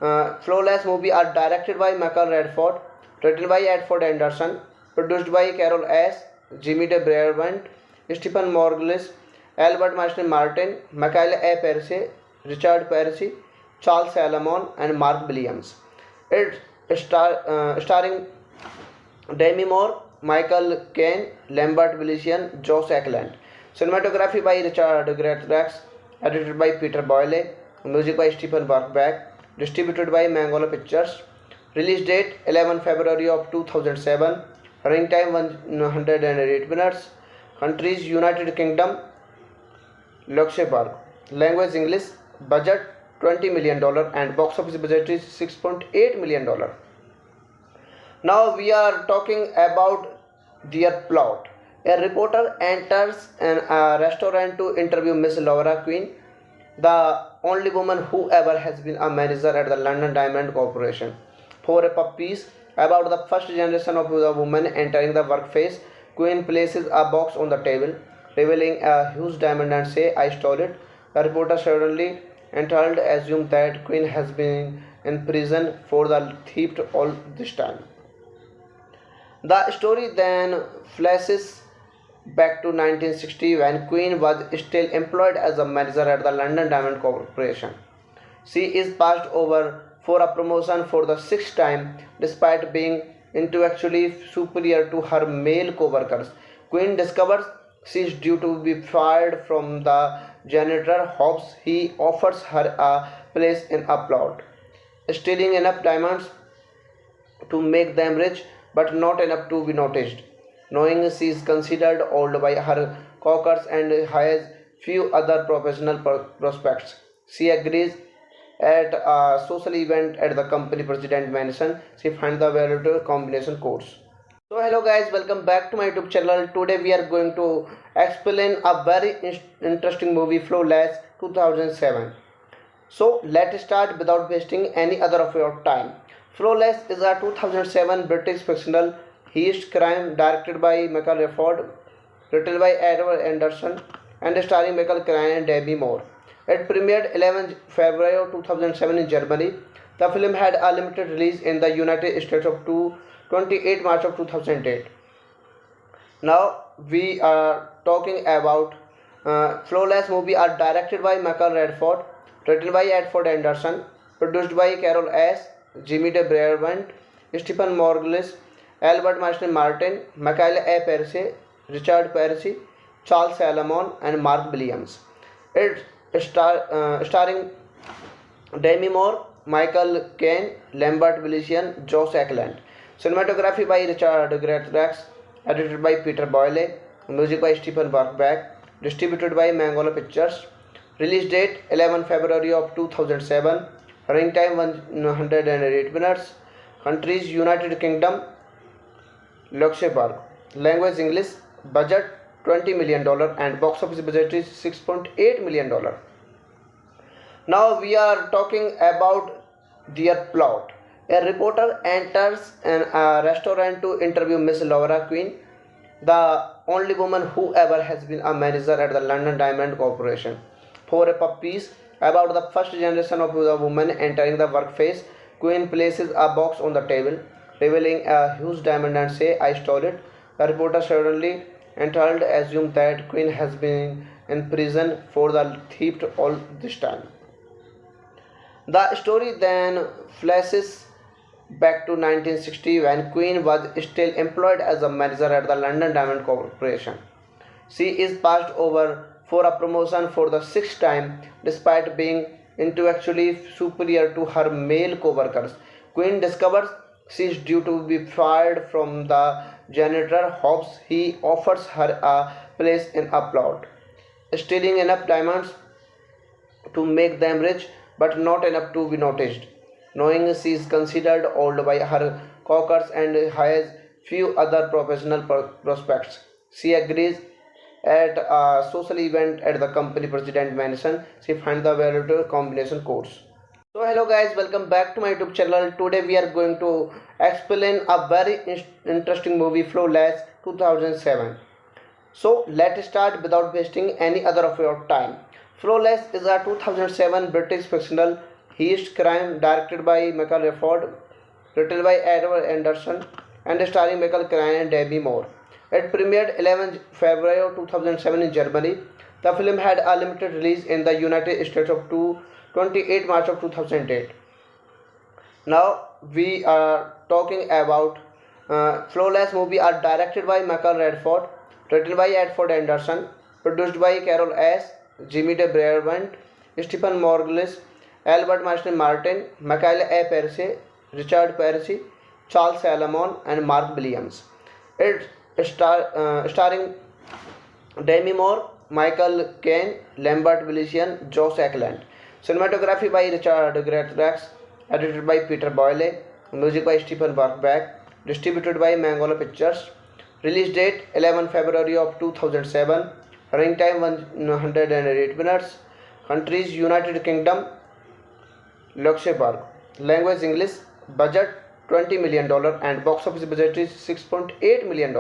Flawless movie are directed by Michael Redford, written by Edward Anderson, produced by Carol S., Jimmy de Brabant, Stephen Morglis, Albert Marston Martin, Michael A. Percy, Richard Percy, Charles Salomon, and Mark Williams. It starring Demi Moore, Michael Caine, Lambert Wilson, Josh Ackland. Cinematography by Richard Greatrax, edited by Peter Boyle, music by Stephen Bachbach, distributed by Mangola Pictures. Release date 11 February of 2007. Running time 108 minutes. Countries United Kingdom, Luxembourg. Language English. Budget $20 million and box office budget is $6.8 million. Now we are talking about their plot. A reporter enters a restaurant to interview Miss Laura Queen, the only woman who ever has been a manager at the London Diamond Corporation, for a puff piece about the first generation of the woman entering the workplace. Queen places a box on the table, revealing a huge diamond and say, "I stole it." The reporter suddenly entitled assumes that Queen has been in prison for the theft all this time. The story then flashes back to 1960 when Queen was still employed as a manager at the London Diamond Corporation. She is passed over for a promotion for the sixth time despite being intellectually superior to her male co-workers. Queen discovers she is due to be fired from the janitor, hopes he offers her a place in a plot. Stealing enough diamonds to make them rich, but not enough to be noticed. Knowing she is considered old by her coworkers and has few other professional prospects, she agrees at a social event at the company president mansion. She finds the valuable combination codes. So hello guys, welcome back to my YouTube channel. Today we are going to explain a very interesting movie, Flawless 2007. So let's start without wasting any other of your time. Flawless is a 2007 British fictional heist crime directed by Michael Redford, written by Edward Anderson, and starring Michael Caine and Demi Moore. It premiered 11 February 2007 in Germany. The film had a limited release in the United States of 28 March of 2008. Now we are talking about Flawless movie are directed by Michael Redford, written by Edward Anderson, produced by Carol S., Jimmy de Brabant, Stephen Morglis, Albert Marston Martin, Michael A. Percy, Richard Percy, Charles Salomon, and Mark Williams. It starring Demi Moore, Michael Caine, Lambert Wilson, Josh Ackland. Cinematography by Richard Greatrax, edited by Peter Boyle, music by Stephen Bachbach, distributed by Mangola Pictures. Release date 11 February of 2007. Running time 108 minutes. Countries United Kingdom, Luxembourg. Language English. Budget $20 million and box office budget is $6.8 million. Now we are talking about their plot. A reporter enters a restaurant to interview Miss Laura Queen, the only woman who ever has been a manager at the London Diamond Corporation, for a puff piece about the first generation of the woman entering the workplace. Queen places a box on the table, revealing a huge diamond and say, "I stole it." The reporter suddenly entitled assumes that Queen has been in prison for the theft all this time. The story then flashes back to 1960 when Queen was still employed as a manager at the London Diamond Corporation. She is passed over for a promotion for the sixth time despite being intellectually superior to her male co-workers. Queen discovers she is due to be fired from the janitor, hopes he offers her a place in a plot. Stealing enough diamonds to make them rich, but not enough to be noticed. Knowing she is considered old by her coworkers and has few other professional prospects, she agrees at a social event at the company president mansion. She finds the valuable combination codes. So hello guys, welcome back to my YouTube channel. Today we are going to explain a very interesting movie, Flawless 2007. So let's start without wasting any other of your time. Flawless is a 2007 British fictional heist crime directed by Michael Redford, written by Edward Anderson, and starring Michael Caine and Demi Moore. It premiered 11 February 2007 in Germany. The film had a limited release in the United States of 28 March of 2008. Now we are talking about Flawless movie are directed by Michael Redford, written by Edward Anderson, produced by Carol S., Jimmy de Brabant, Stephen Morglis, Albert Marston Martin, Michael A. Percy, Richard Percy, Charles Salomon, and Mark Williams. It starring Demi Moore, Michael Caine, Lambert Wilson, Josh Ackland. Cinematography by Richard Greatrax, edited by Peter Boyle, music by Stephen Bachbach, distributed by Mangola Pictures. Release date 11 February of 2007. Running time 108 minutes. Countries United Kingdom, Luxembourg. Language English. Budget $20 million and box office budget is $6.8 million.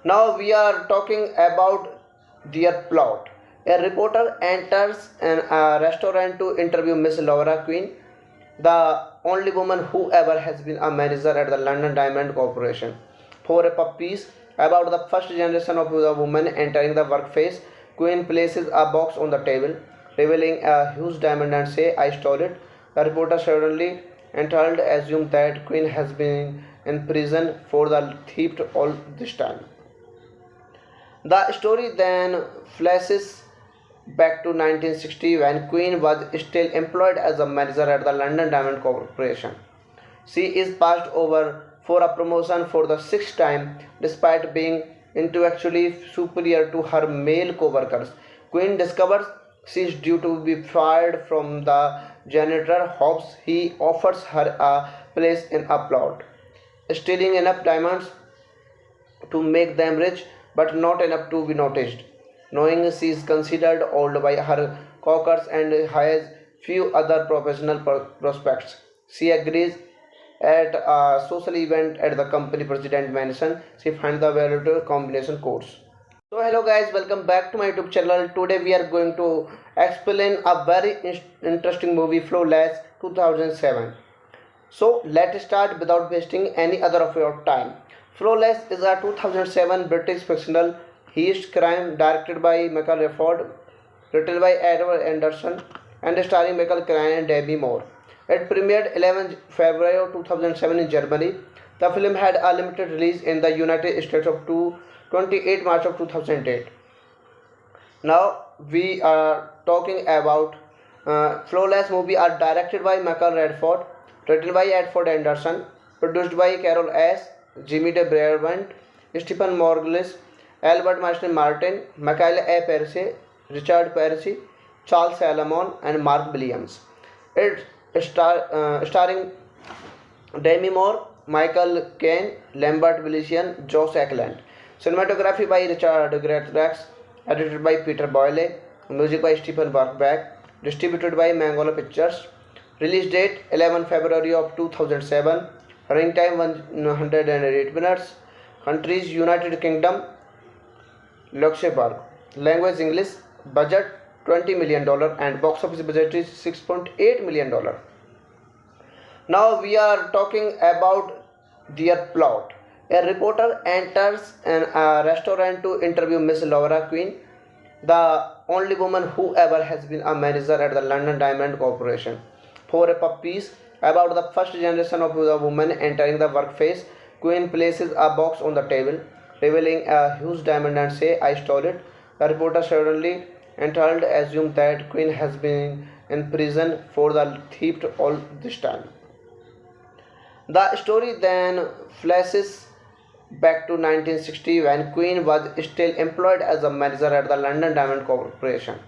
Now we are talking about their plot. A reporter enters a restaurant to interview Miss Laura Quinn, the only woman who ever has been a manager at the London Diamond Corporation, for a pub piece about the first generation of the woman entering the workplace. Quinn places a box on the table, revealing a huge diamond and say, "I stole it." The reporter suddenly entitled assumes that Quinn has been in prison for the theft all this time. The story then flashes back to 1960 when Queen was still employed as a manager at the London Diamond Corporation. She is passed over for a promotion for the sixth time despite being intellectually superior to her male co-workers. Queen discovers she is due to be fired from the janitor. Hopes he offers her a place in a plot, stealing enough diamonds to make them rich, but not enough to be noticed. Knowing she is considered old by her coworkers and has few other professional prospects, she agrees at a social event at the company president mansion. She finds the valuable combination codes. So hello guys, welcome back to my YouTube channel. Today we are going to explain a very interesting movie, Flawless 2007. So let's start without wasting any other of your time. Flawless is a 2007 British fictional heist crime directed by Michael Redford, written by Edward Anderson, and starring Michael Caine and Demi Moore. It premiered 11 February 2007 in Germany. The film had a limited release in the United States of 28 March of 2008. Now we are talking about Flawless movie are directed by Michael Redford, written by Edward Anderson, produced by Carol S., Jimmy de Brabant, Stephen Morglis, Albert Marston Martin, Michael A. Percy, Richard Percy, Charles Salomon, and Mark Williams. It starring Demi Moore, Michael Caine, Lambert Wilson, Josh Ackland. Cinematography by Richard Greatrax, edited by Peter Boyle, music by Stephen Bachbach, distributed by Mangola Pictures. Release date 11 February of 2007. Running time 108 minutes. Countries United Kingdom, Luxembourg. Language English. Budget $20 million and box office budget is $6.8 million. Now we are talking about their plot. A reporter enters a restaurant to interview Miss Laura Quinn, the only woman who ever has been a manager at the London Diamond Corporation, for a pub piece about the first generation of the woman entering the workplace. Quinn places a box on the table, revealing a huge diamond and say, "I stole it." The reporter suddenly entitled assumes that Quinn has been in prison for the theft all this time. The story then flashes back to 1960 when Queen was still employed as a manager at the London Diamond Corporation.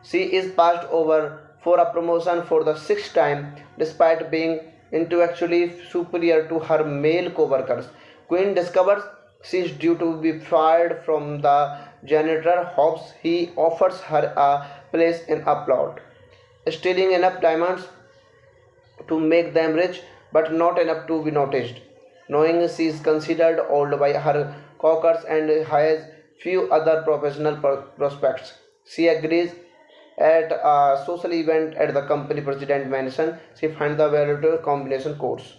She is passed over for a promotion for the sixth time despite being intellectually superior to her male co-workers. Quinn discovers she is due to be fired from the janitor. Hopes he offers her a place in a plot, stealing enough diamonds to make them rich, but not enough to be noticed. Knowing she is considered old by her coworkers and has few other professional prospects, she agrees at a social event at the company president mansion. She finds the valuable combination codes.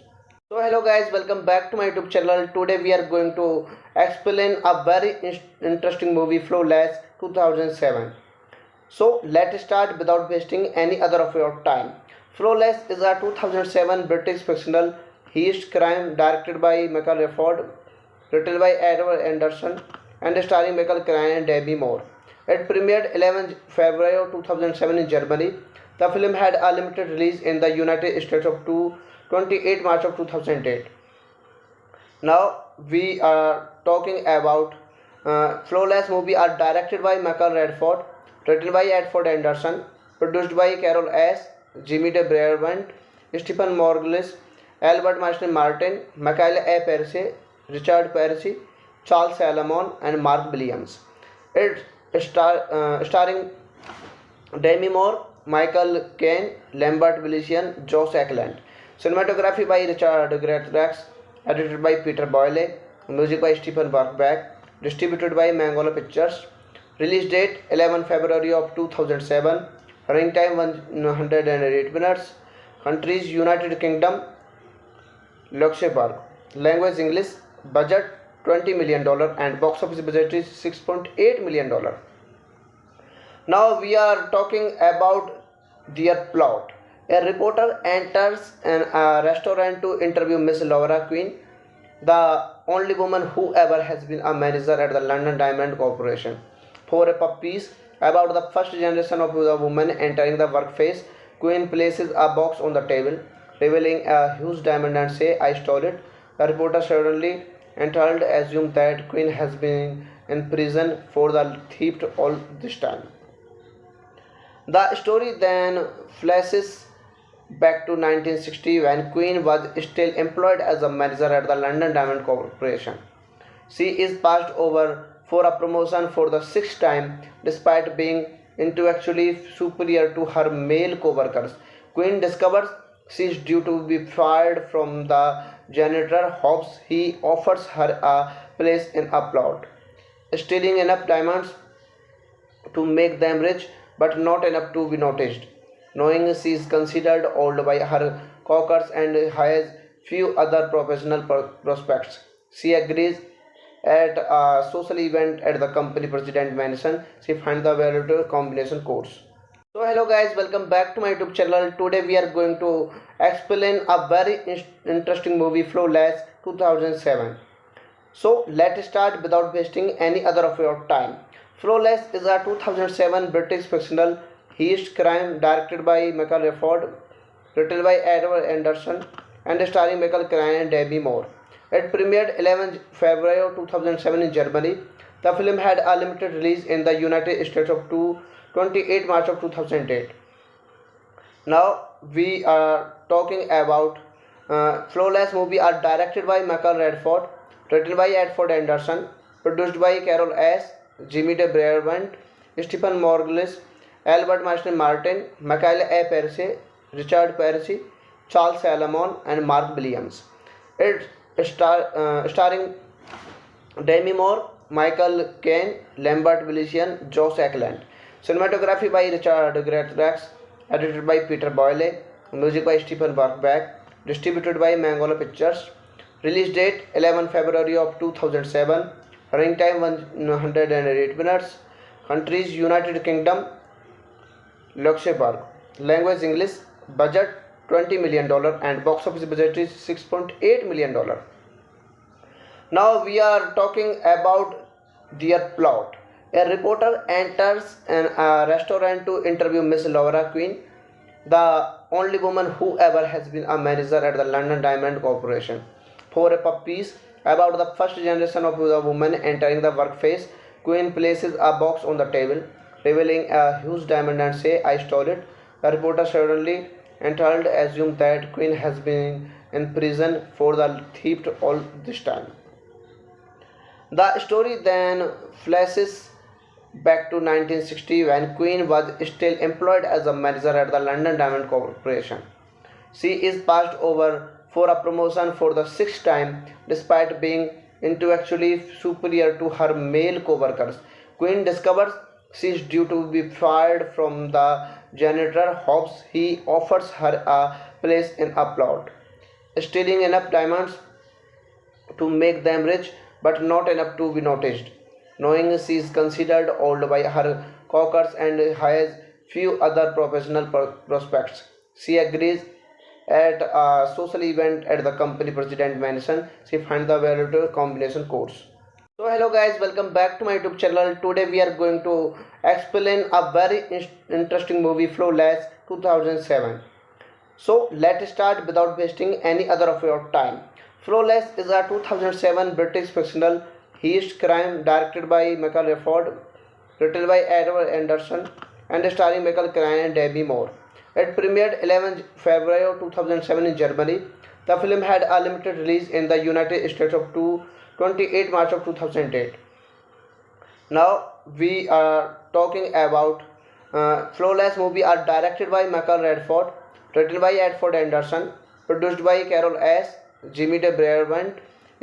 So hello guys, welcome back to my YouTube channel. Today we are going to explain a very interesting movie, Flawless 2007. So let's start without wasting any other of your time. Flawless is a 2007 British fictional heist crime directed by Michael Redford, written by Edward Anderson, and starring Michael Caine and Demi Moore. It premiered 11 February 2007 in Germany. The film had a limited release in the United States of 28 March of 2008. Now we are talking about Flawless movie are directed by Michael Redford, written by Edward Anderson, produced by Carol S., Jimmy de Brabant, Stephen Morglis, Albert Marston Martin, Michael A. Percy, Richard Peretz, Charles Salomon, and Mark Williams. Starring Demi Moore, Michael Caine, Lambert Wilson, Josh Ackland. Cinematography by Richard Greatrax, edited by Peter Boyle, music by Stephen Bachbach, distributed by Mangola Pictures. Release date 11 February of 2007. Running time 108 minutes. Countries United Kingdom, Luxembourg. Language English. Budget $20 million and box office budget is $6.8 million. Now we are talking about their plot. A reporter enters a restaurant to interview Miss Laura Quinn, the only woman who ever has been a manager at the London Diamond Corporation, for a pub piece about the first generation of the woman entering the workplace. Quinn places a box on the table, revealing a huge diamond and say, "I stole it." The reporter suddenly enthralled assumes that Quinn has been in prison for the theft all this time. The story then flashes back to 1960 when Queen was still employed as a manager at the London Diamond Corporation. She is passed over for a promotion for the sixth time despite being intellectually superior to her male co-workers. Queen discovers she is due to be fired from the janitor. Hopes he offers her a place in a plot, stealing enough diamonds to make them rich but not enough to be noticed. Knowing she is considered old by her coworkers and has few other professional prospects, she agrees at a social event at the company president mansion. She finds the valuable combination codes. So hello guys, welcome back to my YouTube channel. Today we are going to explain a very interesting movie, Flawless 2007. So let's start without wasting any other of your time. Flawless is a 2007 British fictional heist crime directed by Michael Redford, written by Edward Anderson, and starring Michael Caine and Demi Moore. It premiered 11 February 2007 in Germany. The film had a limited release in the United States of 28 March of 2008. Now we are talking about Flawless movie are directed by Michael Redford, written by Edward Anderson, produced by Carol S., Jimmy de Brabant, Stephen Morglis, Albert Marston Martin, Michael A. Peretz, Richard Peretz, Charles Salomon, and Mark Williams. Starring Demi Moore, Michael Caine, Lambert Wilson, Josh Ackland. Cinematography by Richard Greatrax, edited by Peter Boyle, music by Stephen Bachbach, distributed by Mangola Pictures. Release date 11 February of 2007. Running time 108 minutes. Countries United Kingdom, Luxembourg. Language English. Budget $20 million and box office budget is $6.8 million. Now we are talking about their plot. A reporter enters a restaurant to interview Miss Laura Quinn, the only woman who ever has been a manager at the London Diamond Corporation, for a pub piece about the first generation of the woman entering the workplace. Quinn places a box on the table, revealing a huge diamond and say, "I stole it." The reporter suddenly enthralled assumes that Quinn has been in prison for the theft all this time. The story then flashes back to 1960 when Queen was still employed as a manager at the London Diamond Corporation. She is passed over for a promotion for the sixth time despite being intellectually superior to her male co-workers. Queen discovers she is due to be fired from the janitor. Hopes he offers her a place in a plot, stealing enough diamonds to make them rich but not enough to be noticed. Knowing she is considered old by her coworkers and has few other professional prospects, she agrees at a social event at the company president mansion. She finds the valuable combination codes. So hello guys, welcome back to my YouTube channel. Today we are going to explain a very interesting movie, Flawless 2007. So let's start without wasting any other of your time. Flawless is a 2007 British fictional heist crime directed by Michael Redford, written by Edward Anderson, and starring Michael Caine and Demi Moore. It premiered 11 February 2007 in Germany. The film had a limited release in the United States of 28 March of 2008. Now we are talking about Flawless movie are directed by Michael Redford, written by Edford Anderson, produced by Carol S., Jimmy De Brabant,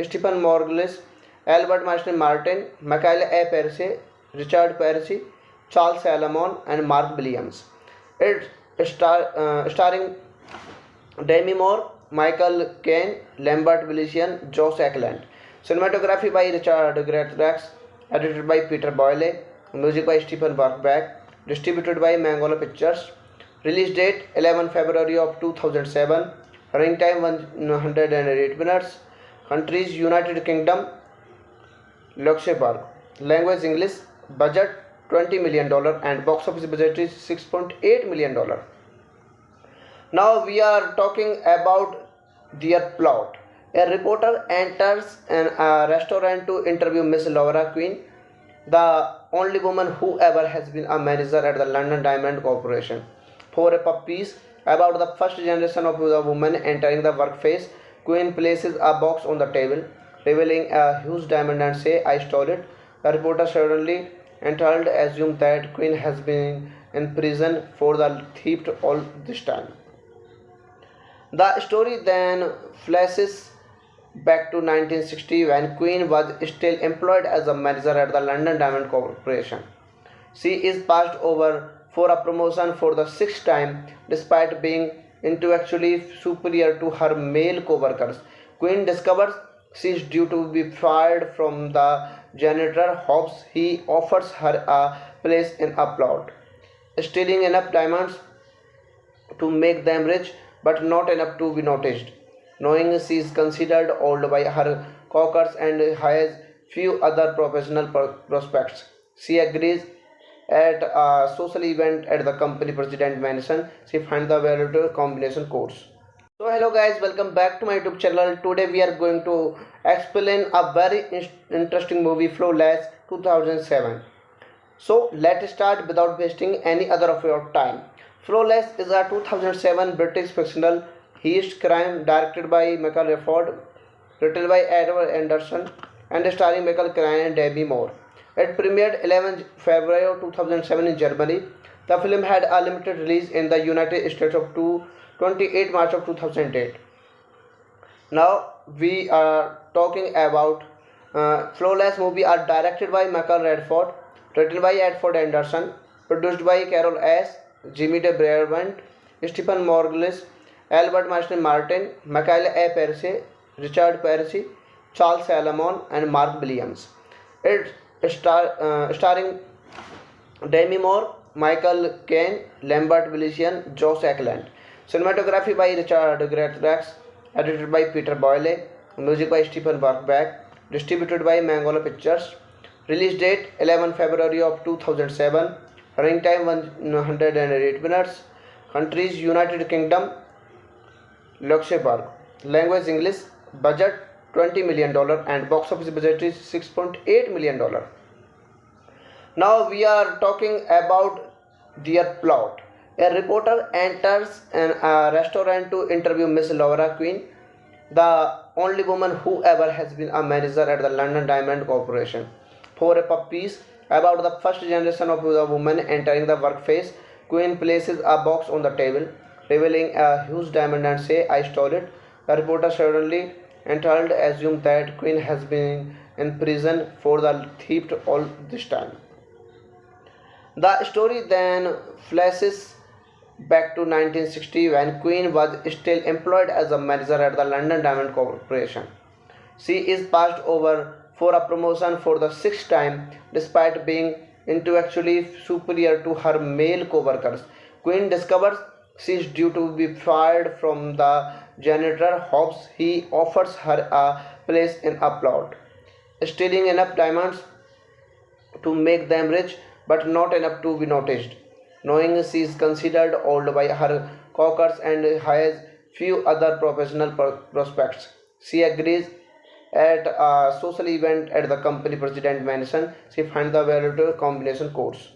Stephen Morglis, Albert Martin Martin, Michael A. Percy, Richard Percy, Charles Salomon, and Mark Williams. It starring Demi Moore, Michael Caine, Lambert Wilson, Josh Ackland. Cinematography by Richard Greatrax, edited by Peter Boyle, music by Stephen Burbach, distributed by Mangola Pictures. Release date 11 February of 2007. Running time 108 minutes. Countries United Kingdom, Luxembourg. Language English. Budget $20 million and box office budget is $6.8 million. Now we are talking about their plot. A reporter enters a restaurant to interview Miss Laura Quinn, the only woman who ever has been a manager at the London Diamond Corporation, for a pub piece about the first generation of the woman entering the workplace. Quinn places a box on the table, revealing a huge diamond and say, "I stole it." The reporter suddenly entitled assumes that Quinn has been in prison for the theft all this time. The story then flashes back to 1960 when Queen was still employed as a manager at the London Diamond Corporation. She is passed over for a promotion for the sixth time despite being intellectually superior to her male co-workers. Queen discovers she is due to be fired from the janitor. Hopes he offers her a place in a plot, stealing enough diamonds to make them rich but not enough to be noticed. Knowing she is considered old by her coworkers and has few other professional prospects, she agrees at a social event at the company president mansion. She finds the valuable combination codes. So hello guys, welcome back to my YouTube channel. Today we are going to explain a very interesting movie, Flawless 2007. So let's start without wasting any other of your time. Flawless is a 2007 British fictional heist crime directed by Michael Redford, written by Edward Anderson, and starring Michael Caine and Demi Moore. It premiered 11 February 2007 in Germany. The film had a limited release in the United States of 28 March of 2008. Now we are talking about Flawless movie are directed by Michael Redford, written by Edford Anderson, produced by Carol S., Jimmy De Brabant, Stephen Morglis, Albert Martin Martin, Michael A. Percy, Richard Percy, Charles Salomon, and Mark Williams. It starring Demi Moore, Michael Caine, Lambert Wilson, Josh Ackland. Cinematography by Richard Greatrax, edited by Peter Boyle, music by Stephen Burbach, distributed by Mangola Pictures. Release date 11 February of 2007. Running time 108 minutes. Countries United Kingdom, Luxembourg. Language English. Budget $20 million and box office budget is $6.8 million. Now we are talking about their plot. A reporter enters a restaurant to interview Miss Laura Quinn, the only woman who ever has been a manager at the London Diamond Corporation, for a pub piece about the first generation of the woman entering the workplace. Quinn places a box on the table, revealing a huge diamond and say, "I stole it." The reporter suddenly entitled assumes that Quinn has been in prison for the theft all this time. The story then flashes back to 1960 when Queen was still employed as a manager at the London Diamond Corporation. She is passed over for a promotion for the sixth time despite being intellectually superior to her male co-workers. Queen discovers she is due to be fired from the janitor. Hopes he offers her a place in a plot, stealing enough diamonds to make them rich but not enough to be noticed. Knowing she is considered old by her coworkers and has few other professional prospects, she agrees at a social event at the company president mansion. She finds the valuable combination codes.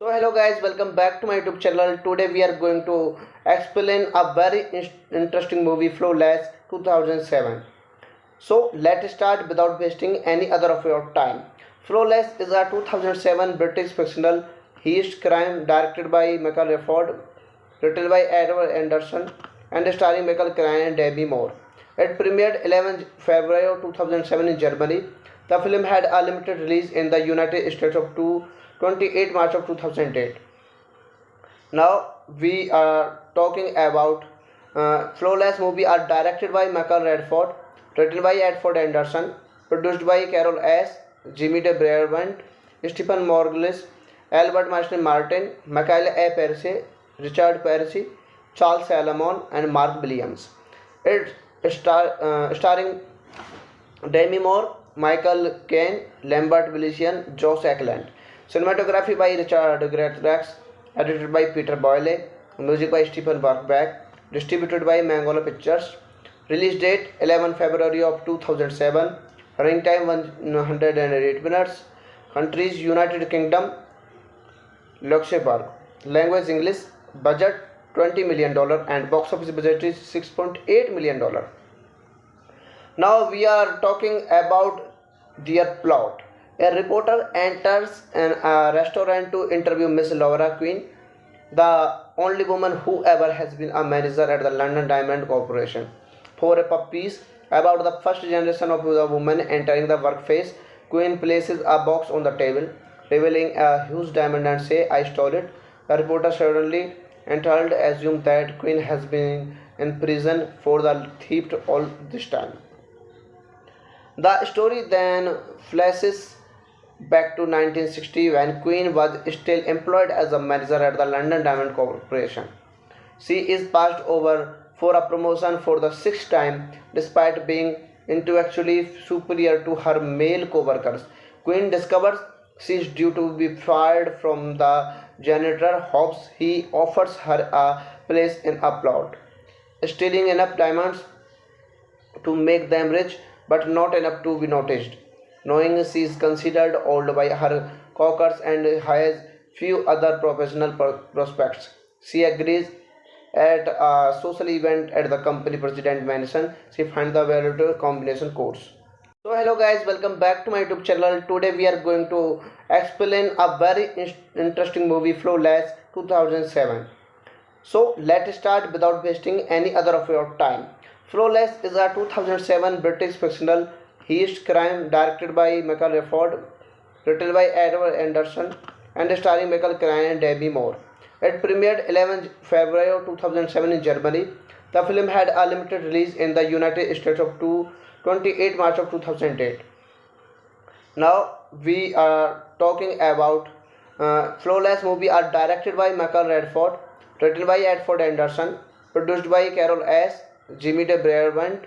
So hello guys, welcome back to my YouTube channel. Today we are going to explain a very interesting movie, Flawless 2007. So let's start without wasting any other of your time. Flawless is a 2007 British fictional heist crime directed by Michael Redford, written by Edward Anderson, and starring Michael Caine and Demi Moore. It premiered 11 February 2007 in Germany. The film had a limited release in the United States of 28 March of 2008. Now we are talking about Flawless movie are directed by Michael Redford, written by Edward Anderson, produced by Carol S., Jimmy de Brabant, Stephen Morglis, Albert Marston Martin, Michael A. Percy, Richard Percy, Charles Salomon, and Mark Williams. It starring Demi Moore, Michael Caine, Lambert Wilson, Josh Ackland. Cinematography by Richard Greatrax, edited by Peter Boyle, music by Stephen Bachbach, distributed by Mangola Pictures. Release date 11 February of 2007. Running time 108 minutes. Countries United Kingdom, Luxembourg. Language English. Budget $20 million and box office budget is $6.8 million. Now we are talking about their plot. A reporter enters a restaurant to interview Miss Laura Quinn, the only woman who ever has been a manager at the London Diamond Corporation, for a pub piece about the first generation of the woman entering the workplace. Quinn places a box on the table, revealing a huge diamond and say, "I stole it." The reporter suddenly entitled assumes that Quinn has been in prison for the theft all this time. The story then flashes back to 1960 when Queen was still employed as a manager at the London Diamond Corporation. She is passed over for a promotion for the sixth time despite being intellectually superior to her male co-workers. Queen discovers she is due to be fired from the janitor. Hopes he offers her a place in a plot, stealing enough diamonds to make them rich but not enough to be noticed. Knowing she is considered old by her coworkers and has few other professional prospects, she agrees at a social event at the company president mansion. She finds the valuable combination codes. So hello guys, welcome back to my YouTube channel. Today we are going to explain a very interesting movie, Flawless 2007. So let's start without wasting any other of your time. Flawless is a 2007 British fictional heist crime directed by Michael Redford, written by Edward Anderson, and starring Michael Caine and Demi Moore. It premiered 11 February 2007 in Germany. The film had a limited release in the United States of 28 March of 2008. Now we are talking about Flawless movie are directed by Michael Redford, written by Edward Anderson, produced by Carol S., Jimmy de Brabant,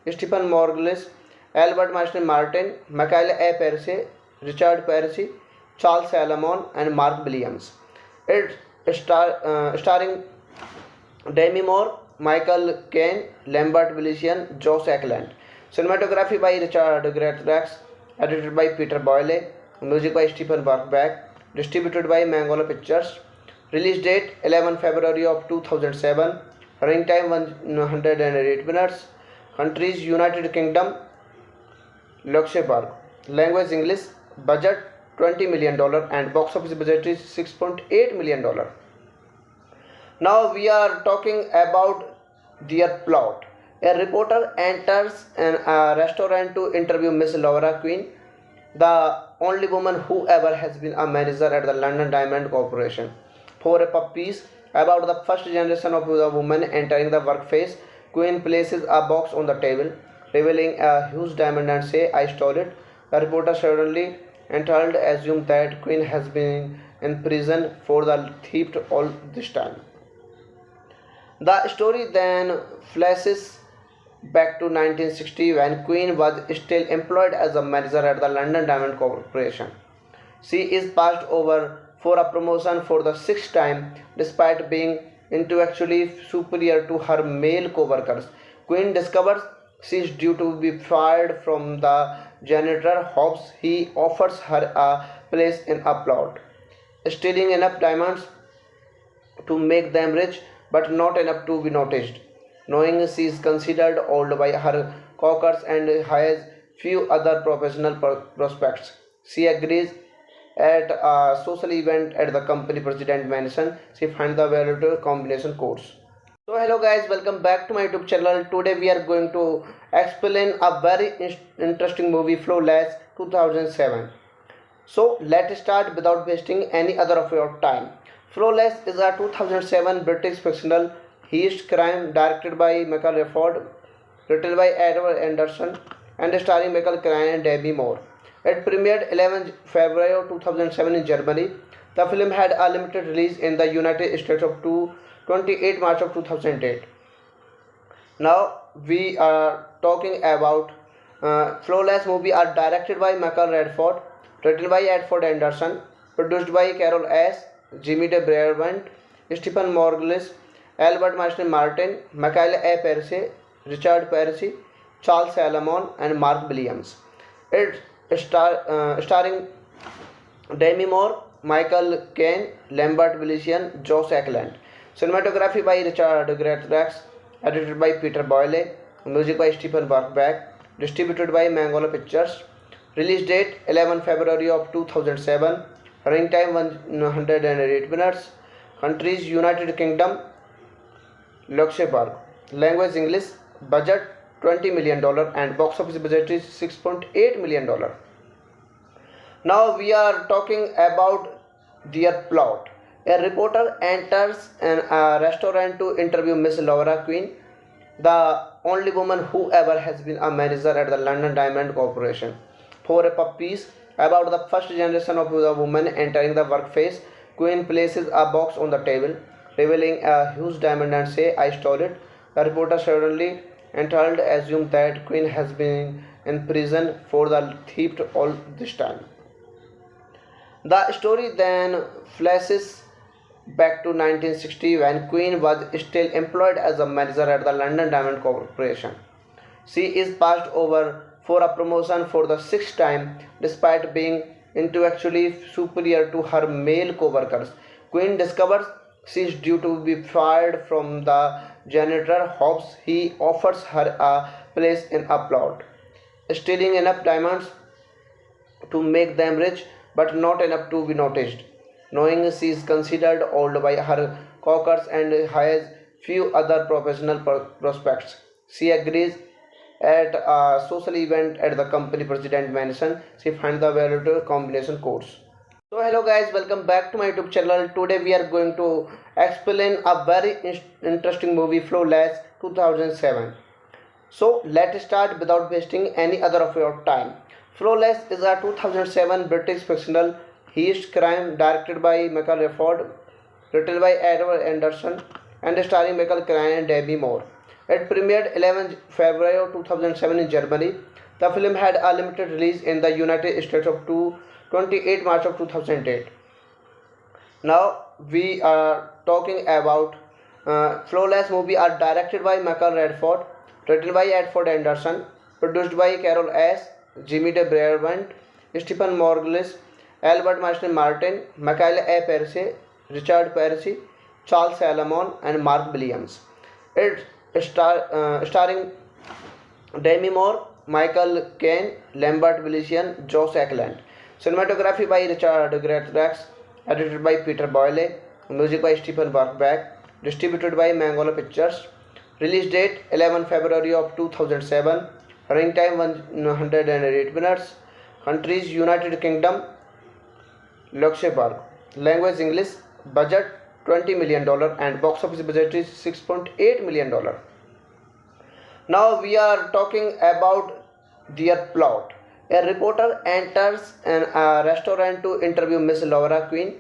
Stephen Morglis, Albert Marston Martin, Michael A. Percy, Richard Percy, Charles Salomon, and Mark Williams. It starring Demi Moore, Michael Caine, Lambert Wilson, Josh Ackland. Cinematography by Richard Greatrax, edited by Peter Boyle, music by Stephen Bachbach, distributed by Mangola Pictures. Release date 11 February of 2007. Running time 108 minutes. Countries United Kingdom, Luxembourg. Language English. Budget $20 million and box office budget is $6.8 million. Now we are talking about their plot. A reporter enters a restaurant to interview Miss Laura Quinn, the only woman who ever has been a manager at the London Diamond Corporation, for a pub piece about the first generation of the woman entering the workplace. Quinn places a box on the table, revealing a huge diamond and say, "I stole it." The reporter suddenly entitled assumes that Quinn has been in prison for the theft all this time. The story then flashes back to 1960 when Quinn was still employed as a manager at the London Diamond Corporation. She is passed over for a promotion for the sixth time despite being intellectually superior to her male co-workers. Quinn discovers she is due to be fired from the janitor. Hopes he offers her a place in a plot, stealing enough diamonds to make them rich, but not enough to be noticed. Knowing she is considered old by her coworkers and has few other professional prospects, she agrees at a social event at the company president mansion. She finds the valuable combination codes. So hello guys, welcome back to my YouTube channel. Today we are going to explain a very interesting movie, Flawless 2007. So let's start without wasting any other of your time. Flawless is a 2007 British fictional heist crime directed by Michael Redford, written by Edward Anderson, and starring Michael Caine and Demi Moore. It premiered 11 February 2007 in Germany. The film had a limited release in the United States of 28 March of 2008. Now we are talking about Flawless movie are directed by Michael Redford, written by Edward Anderson, produced by Carol S., Jimmy de Brabant, Stephen Morglis, Albert Martin Martin, Michael A. Percy, Richard Percy, Charles Salomon, and Mark Williams. It starring Demi Moore, Michael Caine, Lambert Wilson, Josh Ackland. Cinematography by Richard Greatrax, edited by Peter Boyle, music by Stephen Bachbach, distributed by Mangola Pictures. Release date 11 February of 2007. Running time 108 minutes. Countries United Kingdom, Luxembourg. Language English. Budget $20 million and box office budget is $6.8 million. Now we are talking about their plot. A reporter enters a restaurant to interview Miss Laura Quinn, the only woman who ever has been a manager at the London Diamond Corporation, for a pub piece about the first generation of the woman entering the workplace. Quinn places a box on the table, revealing a huge diamond and say, "I stole it." The reporter suddenly entitled assumes that Quinn has been in prison for the theft all this time. The story then flashes back to 1960 when Queen was still employed as a manager at the London Diamond Corporation. She is passed over for a promotion for the sixth time despite being intellectually superior to her male co-workers. Queen discovers she is due to be fired from the janitor, hopes he offers her a place in a plot. Stealing enough diamonds to make them rich, but not enough to be noticed. Knowing she is considered old by her coworkers and has few other professional prospects, she agrees at a social event at the company president mansion. She finds the valuable combination codes. So hello guys, welcome back to my YouTube channel. Today we are going to explain a very interesting movie, Flawless 2007. So let's start without wasting any other of your time. Flawless is a 2007 British fictional heist crime directed by Michael Redford, written by Edward Anderson, and starring Michael Caine and Demi Moore. It premiered 11 February 2007 in Germany. The film had a limited release in the United States of 28 March of 2008. Now we are talking about Flawless movie are directed by Michael Redford, written by Edward Anderson, produced by Carol S., Jimmy de Brabant, Stephen Morglis, Albert Martin Martin, Michael A. Percy, Richard Percy, Charles Salomon, and Mark Williams. It starring Demi Moore, Michael Caine, Lambert Wilson, Josh Ackland. Cinematography by Richard Greatrax, edited by Peter Boyle, music by Stephen Bachbach, distributed by Mangola Pictures. Release date 11 February of 2007. Running time 108 minutes. Countries United Kingdom, Luxembourg. Language English. Budget $20 million and box office budget is $6.8 million. Now we are talking about their plot. A reporter enters a restaurant to interview Miss Laura Quinn,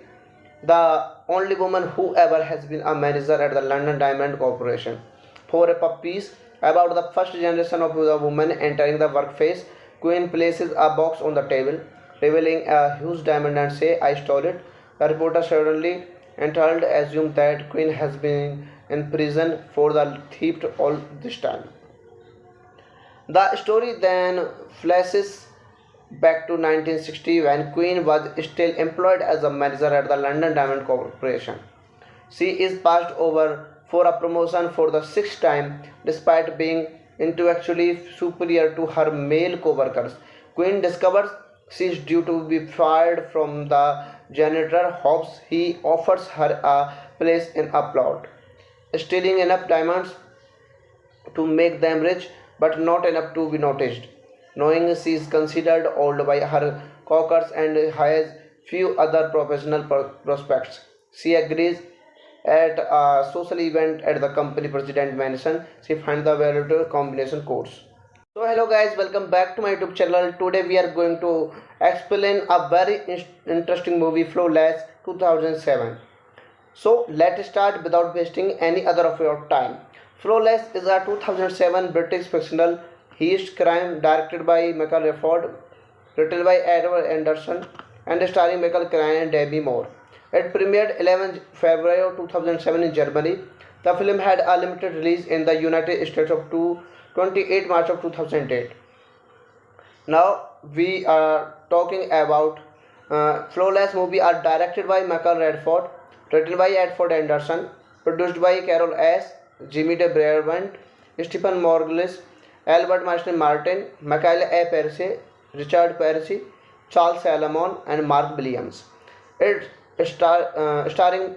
the only woman who ever has been a manager at the London Diamond Corporation, for a pub piece about the first generation of the woman entering the workplace. Quinn places a box on the table, revealing a huge diamond and say, "I stole it." The reporter suddenly entitled assumes that Quinn has been in prison for the theft all this time. The story then flashes back to 1960 when Queen was still employed as a manager at the London Diamond Corporation. She is passed over for a promotion for the sixth time despite being intellectually superior to her male co-workers. Queen discovers she is due to be fired from the janitor. Hopes he offers her a place in a plot, stealing enough diamonds to make them rich but not enough to be noticed. Knowing she is considered old by her coworkers and has few other professional prospects, she agrees at a social event at the company president mansion. She finds the valuable combination codes. So hello guys, welcome back to my YouTube channel. Today we are going to explain a very interesting movie, Flawless 2007. So let's start without wasting any other of your time. Flawless is a 2007 British fictional heist crime directed by Michael Redford, written by Edward Anderson, and starring Michael Caine and Demi Moore. It premiered 11 February 2007 in Germany. The film had a limited release in the United States of 28 March of 2008. Now we are talking about Flawless movie are directed by Michael Redford, written by Edward Anderson, produced by Carol S., Jimmy de Brabant, Stephen Morglis, Albert Martin Martin, Michael A. Percy, Richard Percy, Charles Salomon, and Mark Williams. It starring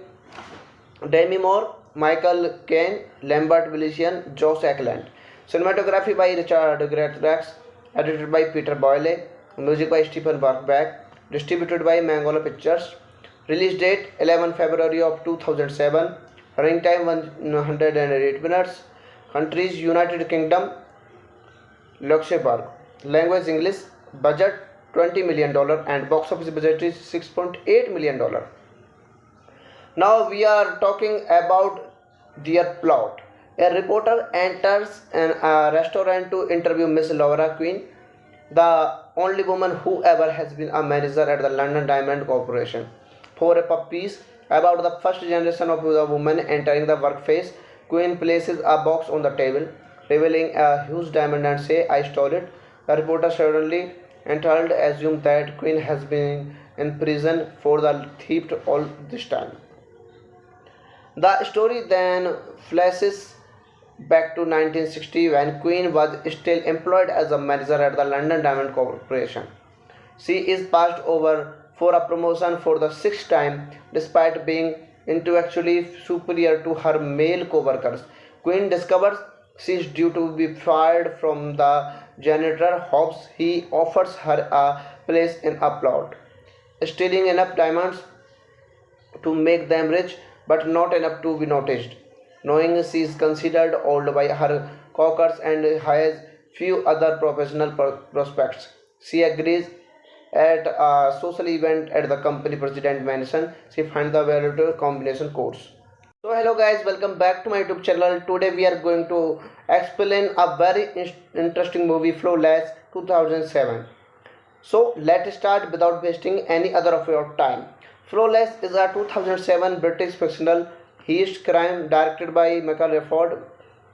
Demi Moore, Michael Caine, Lambert Wilson, Josh Ackland. Cinematography by Richard Greatrax, edited by Peter Boyle, music by Stephen Bachbach, distributed by Mangola Pictures. Release date 11 February of 2007. Running time 108 minutes. Countries United Kingdom, Luxembourg. Language English. Budget $20 million and box office budget is $6.8 million. Now we are talking about their plot. A reporter enters a restaurant to interview Miss Laura Queen, the only woman who ever has been a manager at the London Diamond Corporation, for a puff piece about the first generation of the woman entering the workplace. Queen places a box on the table, revealing a huge diamond and say, "I stole it." The reporter suddenly entitled assumes that Queen has been in prison for the theft all this time. The story then flashes back to 1960 when Queen was still employed as a manager at the London Diamond Corporation. She is passed over for a promotion for the sixth time despite being intellectually superior to her male co-workers. Queen discovers she is due to be fired from the janitor. Hopes he offers her a place in a plot, stealing enough diamonds to make them rich but not enough to be noticed. Knowing she is considered old by her coworkers and has few other professional prospects, she agrees at a social event at the company president mansion. She finds the valuable combination codes. So hello guys, welcome back to my YouTube channel. Today we are going to explain a very interesting movie, Flawless 2007. So let's start without wasting any other of your time. Flawless is a 2007 British fictional heist crime directed by Michael Redford,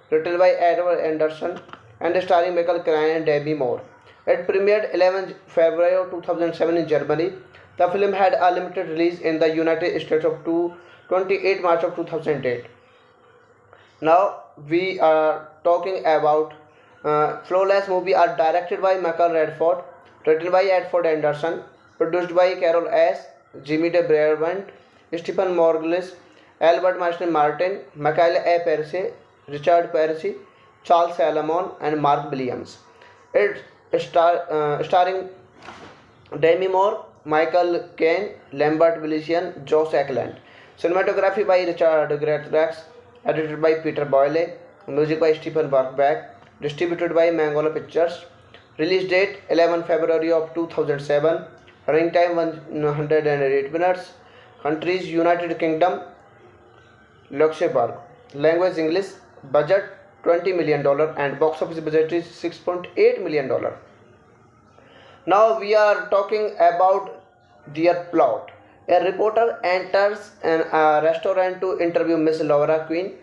written by Edward Anderson, and starring Michael Caine and Demi Moore. It premiered 11 February 2007 in Germany. The film had a limited release in the United States of 28 March of 2008. Now we are talking about Flawless movie are directed by Michael Redford, written by Edward Anderson, produced by Carol S., Jimmy de Brabant, Stephen Morglis, Albert Martin, Michael A. Percy, Richard Percy, Charles Salomon, and Mark Williams. It starring Demi Moore, Michael Caine, Lambert Wilson, Josh Ackland. Cinematography by Richard Greatrax, edited by Peter Boyle, music by Stephen Bachbach, distributed by Mangola Pictures. Release date 11 February of 2007. Running time 108 minutes. Countries United Kingdom, Luxembourg. Language English. Budget $20 million and box office budget is $6.8 million. Now we are talking about their plot. A reporter enters a restaurant to interview Miss Laura Queen,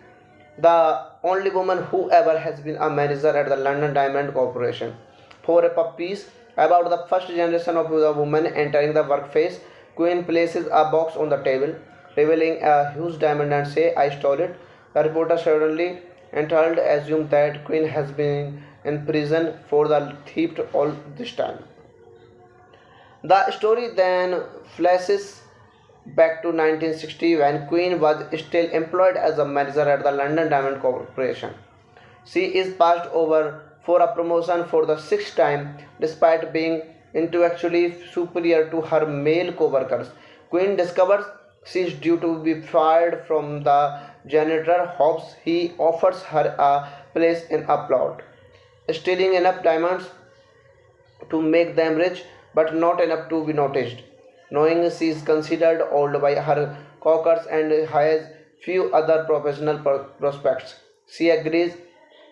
the only woman who ever has been a manager at the London Diamond Corporation, for a puff piece About the first generation of the woman entering the workplace, Queen places a box on the table, revealing a huge diamond and say, "I stole it." The reporter suddenly entered, assumed that Queen has been in prison for the theft all this time. The story then flashes back to 1960 when Queen was still employed as a manager at the London Diamond Corporation. She is passed over for a promotion for the sixth time despite being intellectually superior to her male co-workers. Queen discovers she is due to be fired from the janitor, hopes he offers her a place in a plot. Stealing enough diamonds to make them rich, but not enough to be noticed. Knowing she is considered old by her coworkers and has few other professional prospects, she agrees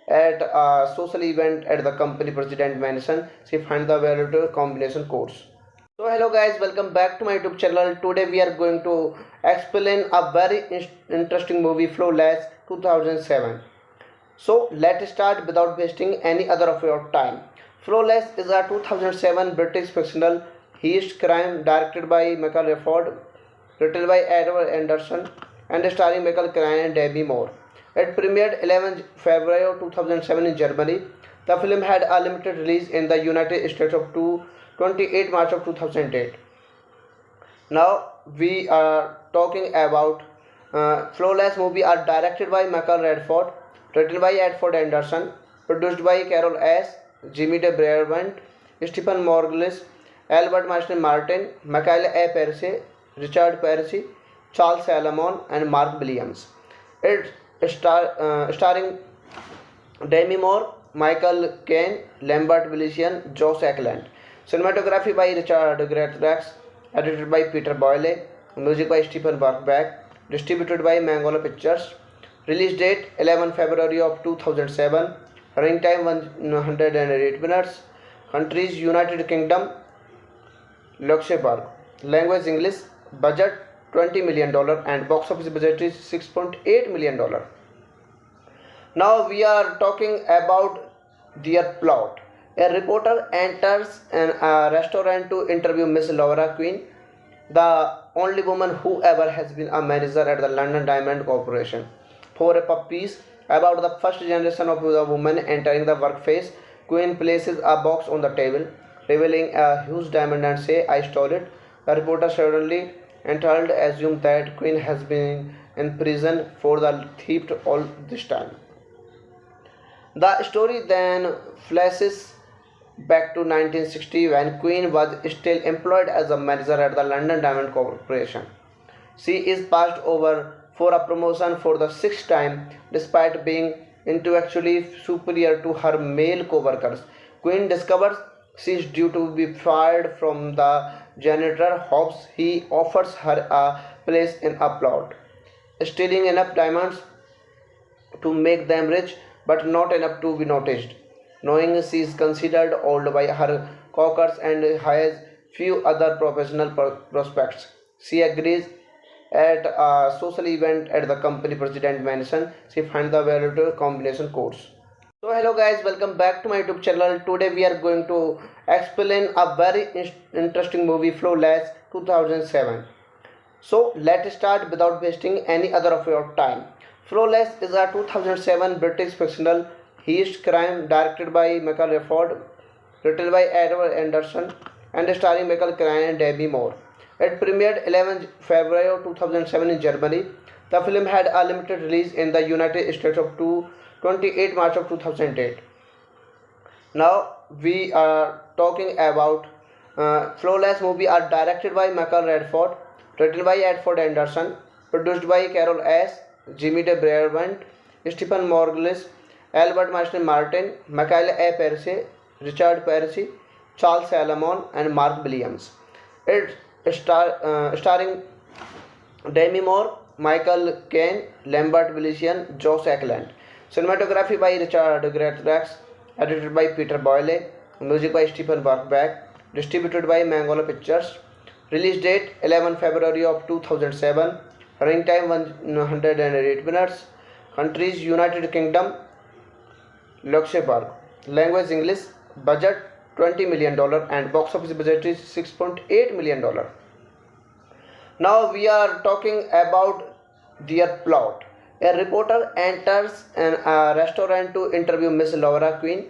at a social event at the company president mansion. She finds the valuable combination course. So hello guys, welcome back to my YouTube channel. Today we are going to explain a very interesting movie, Flawless 2007. So let's start without wasting any other of your time. Flawless is a 2007 British fictional heist crime directed by Michael Redford, written by Edward Anderson, and starring Michael Caine and Demi Moore. It premiered 11 February 2007 in Germany. The film had a limited release in the United States of 28 March of 2008. Now we are talking about Flawless movie are directed by Michael Redford, written by Edward Anderson, produced by Carol S., Jimmy de Brabant, Stephen Morglis, Albert Marston Martin, Michael A. Percy, Richard Percy, Charles Salomon, and Mark Williams. It starring Demi Moore, Michael Caine, Lambert Wilson, Josh Ackland. Cinematography by Richard Greatrax, edited by Peter Boyle, music by Stephen Bachbach, distributed by Mangola Pictures. Release date 11 February of 2007. Running time 108 minutes. Countries United Kingdom, Luxembourg. Language English. Budget $20 million and box office budget is $6.8 million. Now we are talking about their plot. A reporter enters a restaurant to interview Miss Laura Queen, the only woman who ever has been a manager at the London Diamond Corporation, for a puff piece. About the first generation of the woman entering the workplace, Queen places a box on the table, revealing a huge diamond and say, "I stole it." The reporter suddenly entered, assumed that Queen has been in prison for the theft all this time. The story then flashes back to 1960 when Queen was still employed as a manager at the London Diamond Corporation. She is passed over for a promotion for the sixth time despite being intellectually superior to her male co-workers. Queen discovers she is due to be fired from the janitor, hopes he offers her a place in a plot. Stealing enough diamonds to make them rich, but not enough to be noticed. Knowing she is considered old by her coworkers and has few other professional prospects, she agrees at a social event at the company president mansion. She finds the valuable combination course. So hello guys, welcome back to my YouTube channel. Today we are going to explain a very interesting movie, Flawless 2007. So let's start without wasting any other of your time. Flawless is a 2007 British fictional heist crime directed by Michael Redford, written by Edward Anderson, and starring Michael Caine and Demi Moore. It premiered 11 February 2007 in Germany. The film had a limited release in the United States of 28 March of 2008. Now we are talking about Flawless movie are directed by Michael Redford, written by Edward Anderson, produced by Carol S., Jimmy de Brabant, Stephen Morglis, Albert Marston Martin, Michael A. Percy, Richard Percy, Charles Salomon, and Mark Williams. It starring Demi Moore, Michael Caine, Lambert Wilson, Josh Ackland. Cinematography by Richard Greatrax, edited by Peter Boyle, music by Stephen Bachbach, distributed by Mangola Pictures. Release date 11 February of 2007. Running time 108 minutes. Countries United Kingdom, Luxembourg. Language English. Budget $20 million and box office budget is $6.8 million. Now we are talking about their plot. A reporter enters a restaurant to interview Miss Laura Queen,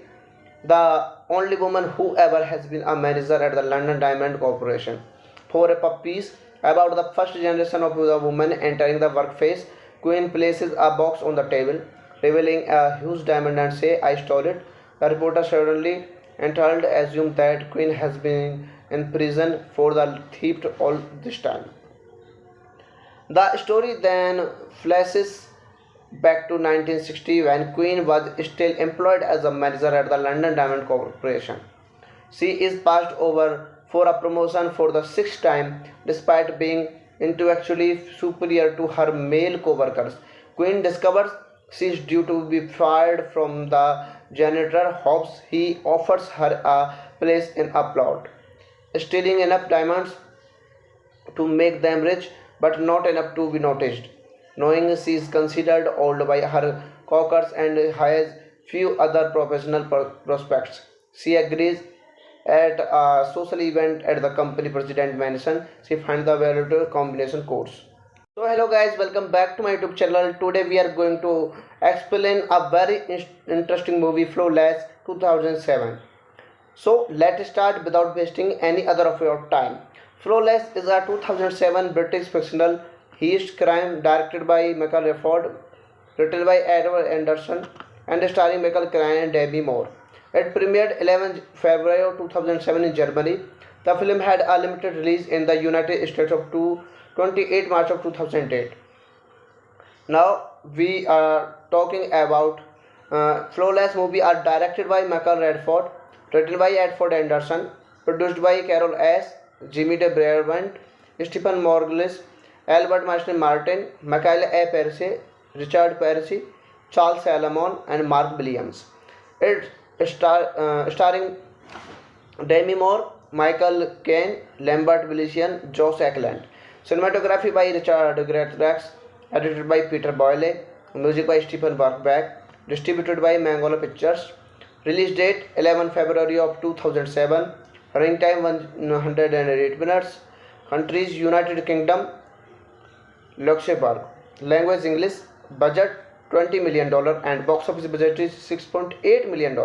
the only woman who ever has been a manager at the London Diamond Corporation, for a pub piece about the first generation of the woman entering the workplace. Queen places a box on the table, revealing a huge diamond and say, "I stole it." The reporter suddenly entitled assumes that Queen has been in prison for the theft all this time. The story then flashes back to 1960 when Queen was still employed as a manager at the London Diamond Corporation. She is passed over for a promotion for the sixth time despite being intellectually superior to her male co-workers. Queen discovers she is due to be fired from the janitor, hopes he offers her a place in a plot, stealing enough diamonds to make them rich but not enough to be noticed. Knowing she is considered old by her coworkers and has few other professional prospects, she agrees. At a social event at the company president mansion, she finds the valuable combination codes. So hello guys, welcome back to my YouTube channel. Today we are going to explain a very interesting movie, Flawless 2007. So let's start without wasting any other of your time. Flawless is a 2007 British fictional heist crime directed by Michael Redford, written by Edward Anderson, and starring Michael Caine and Demi Moore. It premiered 11 February 2007 in Germany. The film had a limited release in the United States of 28 March of 2008. Now we are talking about Flawless movie are directed by Michael Redford, written by Edward Anderson, produced by Carol S., Jimmy de Brabant, Stephen Morglis, Albert Marston Martin, Michael A. Percy, Richard Percy, Charles Salomon, and Mark Williams. It starring Demi Moore, Michael Caine, Lambert Wilson, Josh Ackland. Cinematography by Richard Greatrax, edited by Peter Boyle, music by Stephen Bachbach, distributed by Mangola Pictures. Release date 11 February of 2007. Running time 108 minutes. Countries United Kingdom, Luxembourg. Language English. Budget $20 million and box office budget is $6.8 million.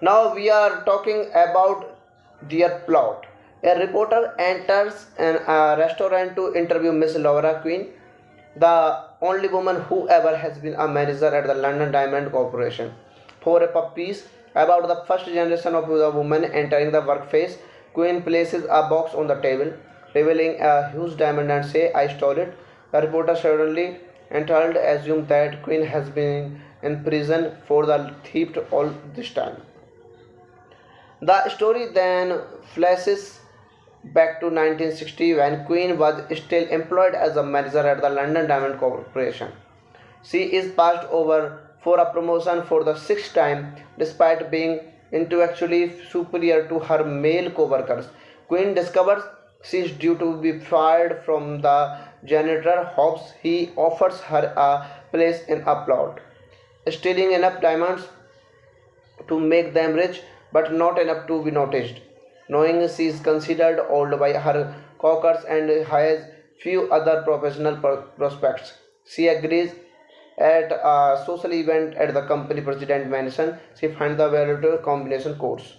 Now we are talking about their plot. A reporter enters a restaurant to interview Miss Laura Queen, the only woman who ever has been a manager at the London Diamond Corporation, for a pub piece about the first generation of the woman entering the workplace. Queen places a box on the table, revealing a huge diamond and say, "I stole it." The reporter suddenly entitled assumes that Queen has been in prison for the theft all this time. The story then flashes back to 1960 when Queen was still employed as a manager at the London Diamond Corporation. She is passed over for a promotion for the sixth time despite being intellectually superior to her male co-workers. Queen discovers she is due to be fired from the janitor, hopes he offers her a place in a plot, stealing enough diamonds to make them rich but not enough to be noticed. Knowing she is considered old by her coworkers and has few other professional prospects, she agrees. At a social event at the company president mansion, she finds the valuable combination codes.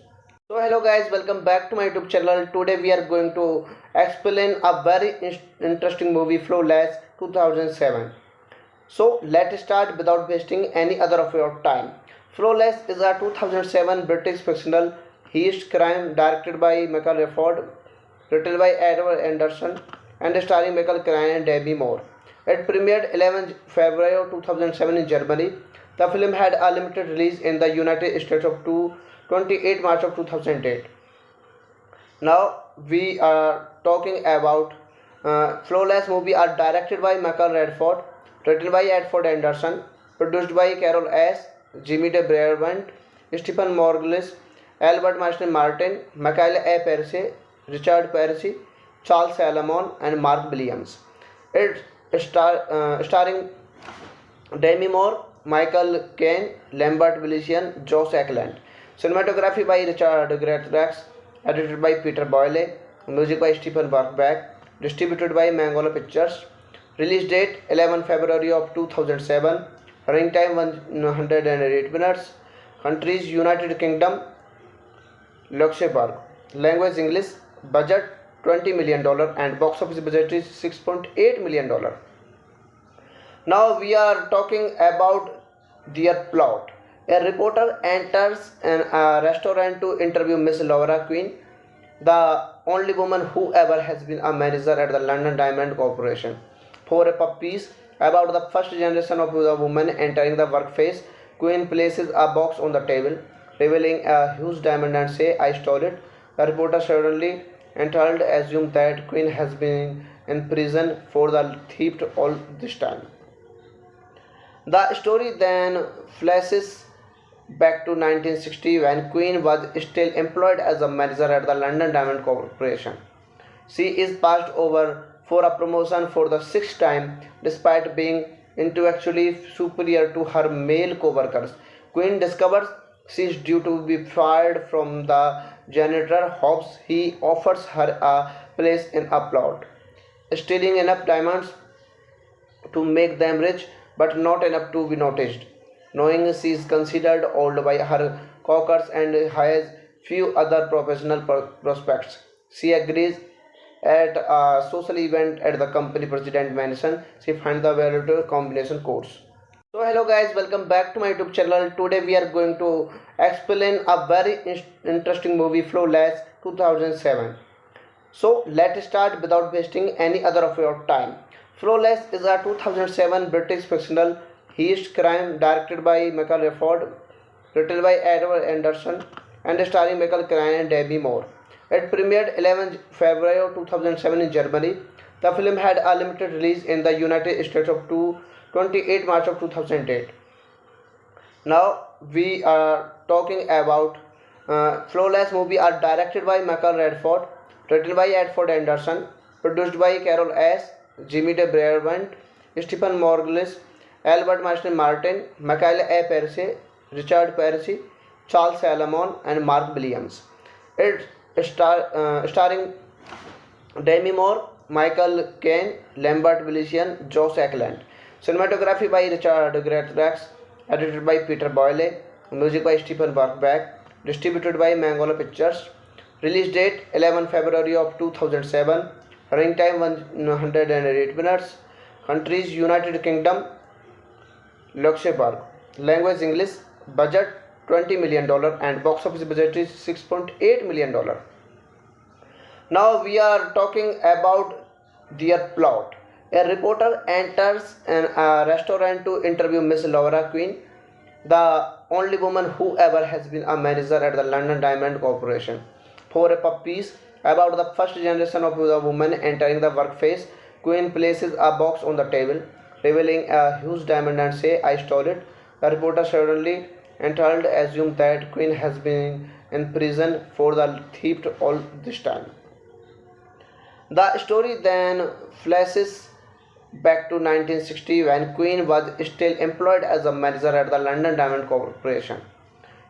So hello guys, welcome back to my YouTube channel. Today we are going to explain a very interesting movie, Flawless 2007. So let's start without wasting any other of your time. Flawless is a 2007 British fictional heist crime directed by Michael Redford, written by Edward Anderson, and starring Michael Caine and Demi Moore. It premiered 11 February 2007 in Germany. The film had a limited release in the United States of 28 March of 2008. Now we are talking about Flawless movie are directed by Michael Redford, written by Edward Anderson, produced by Carol S., Jimmy de Brabant, Stephen Morglis, Albert Marston Martin, Michael A. Percy, Richard Percy, Charles Salomon, and Mark Williams. It starring Demi Moore, Michael Caine, Lambert Wilson, Josh Ackland. Cinematography by Richard Greatrax, edited by Peter Boyle, music by Stephen Barkbeck, distributed by Mangola Pictures. Release date 11 February of 2007. Running time 108 minutes. Countries United Kingdom, Luxembourg. Language English. Budget $20 million and box office budget is $6.8 million. Now we are talking about their plot. A reporter enters a restaurant to interview Miss Laura Quinn, the only woman who ever has been a manager at the London Diamond Corporation, for a pub piece about the first generation of the woman entering the workplace. Quinn places a box on the table, revealing a huge diamond and say, "I stole it." The reporter suddenly entitled assumes that Quinn has been in prison for the theft all this time. The story then flashes back to 1960 when Queen was still employed as a manager at the London Diamond Corporation. She is passed over for a promotion for the sixth time despite being intellectually superior to her male co-workers. Queen discovers she is due to be fired from the janitor. Hopes he offers her a place in a plot, stealing enough diamonds to make them rich but not enough to be noticed. Knowing she is considered old by her coworkers and has few other professional prospects, she agrees. At a social event at the company president mansion, she finds the valuable combination codes. So hello guys, welcome back to my YouTube channel. Today we are going to explain a very interesting movie, Flawless 2007. So let's start without wasting any other of your time. Flawless is a 2007 British fictional heist crime directed by Michael Redford, written by Edward Anderson, and starring Michael Caine and Demi Moore. It premiered 11 February 2007 in Germany. The film had a limited release in the United States of 28 March of 2008. Now we are talking about Flawless movie are directed by Michael Redford, written by Edward Anderson, produced by Carol S., Jimmy de Brabant, Stephen Morglis, Albert Marston Martin, Michael A. Percy, Richard Percy, Charles Salomon, and Mark Williams. It starring Demi Moore, Michael Caine, Lambert Wilson, Josh Ackland. Cinematography by Richard Greatrax, edited by Peter Boyle, music by Stephen Barkbeck, distributed by Mangola Pictures. Release date 11 February of 2007. Running time 108 minutes. Countries United Kingdom, Luxembourg. Language English. Budget $20 million and box office budget is $6.8 million. Now we are talking about their plot. A reporter enters a restaurant to interview Miss Laura Quinn, the only woman who ever has been a manager at the London Diamond Corporation, for a pub piece about the first generation of the woman entering the workplace. Quinn places a box on the table, revealing a huge diamond and say, "I stole it." The reporter suddenly entitled assumes that Quinn has been in prison for the theft all this time. The story then flashes back to 1960 when Quinn was still employed as a manager at the London Diamond Corporation.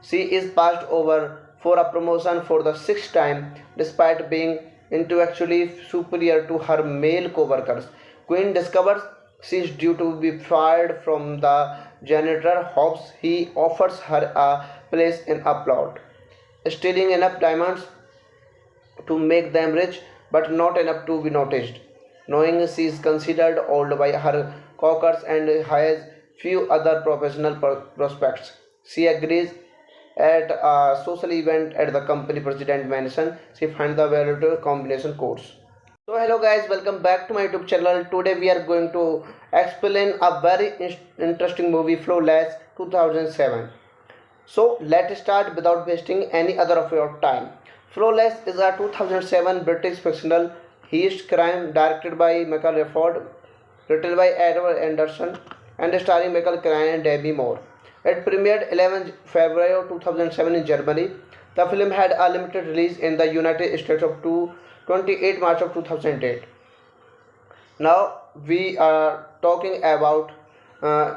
She is passed over for a promotion for the sixth time despite being intellectually superior to her male co-workers. Quinn discovers she is due to be fired from the janitor. Hopes he offers her a place in a plot, stealing enough diamonds to make them rich but not enough to be noticed. Knowing she is considered old by her coworkers and has few other professional prospects, she agrees. At a social event at the company president mansion, she finds the valuable combination codes. So hello guys, welcome back to my YouTube channel. Today we are going to explain a very interesting movie, Flawless 2007. So let's start without wasting any other of your time. Flawless is a 2007 British fictional heist crime directed by Michael Redford, written by Edward Anderson, and starring Michael Caine and Demi Moore. It premiered 11 February 2007 in Germany. The film had a limited release in the United States of 28 March of 2008. Now we are talking about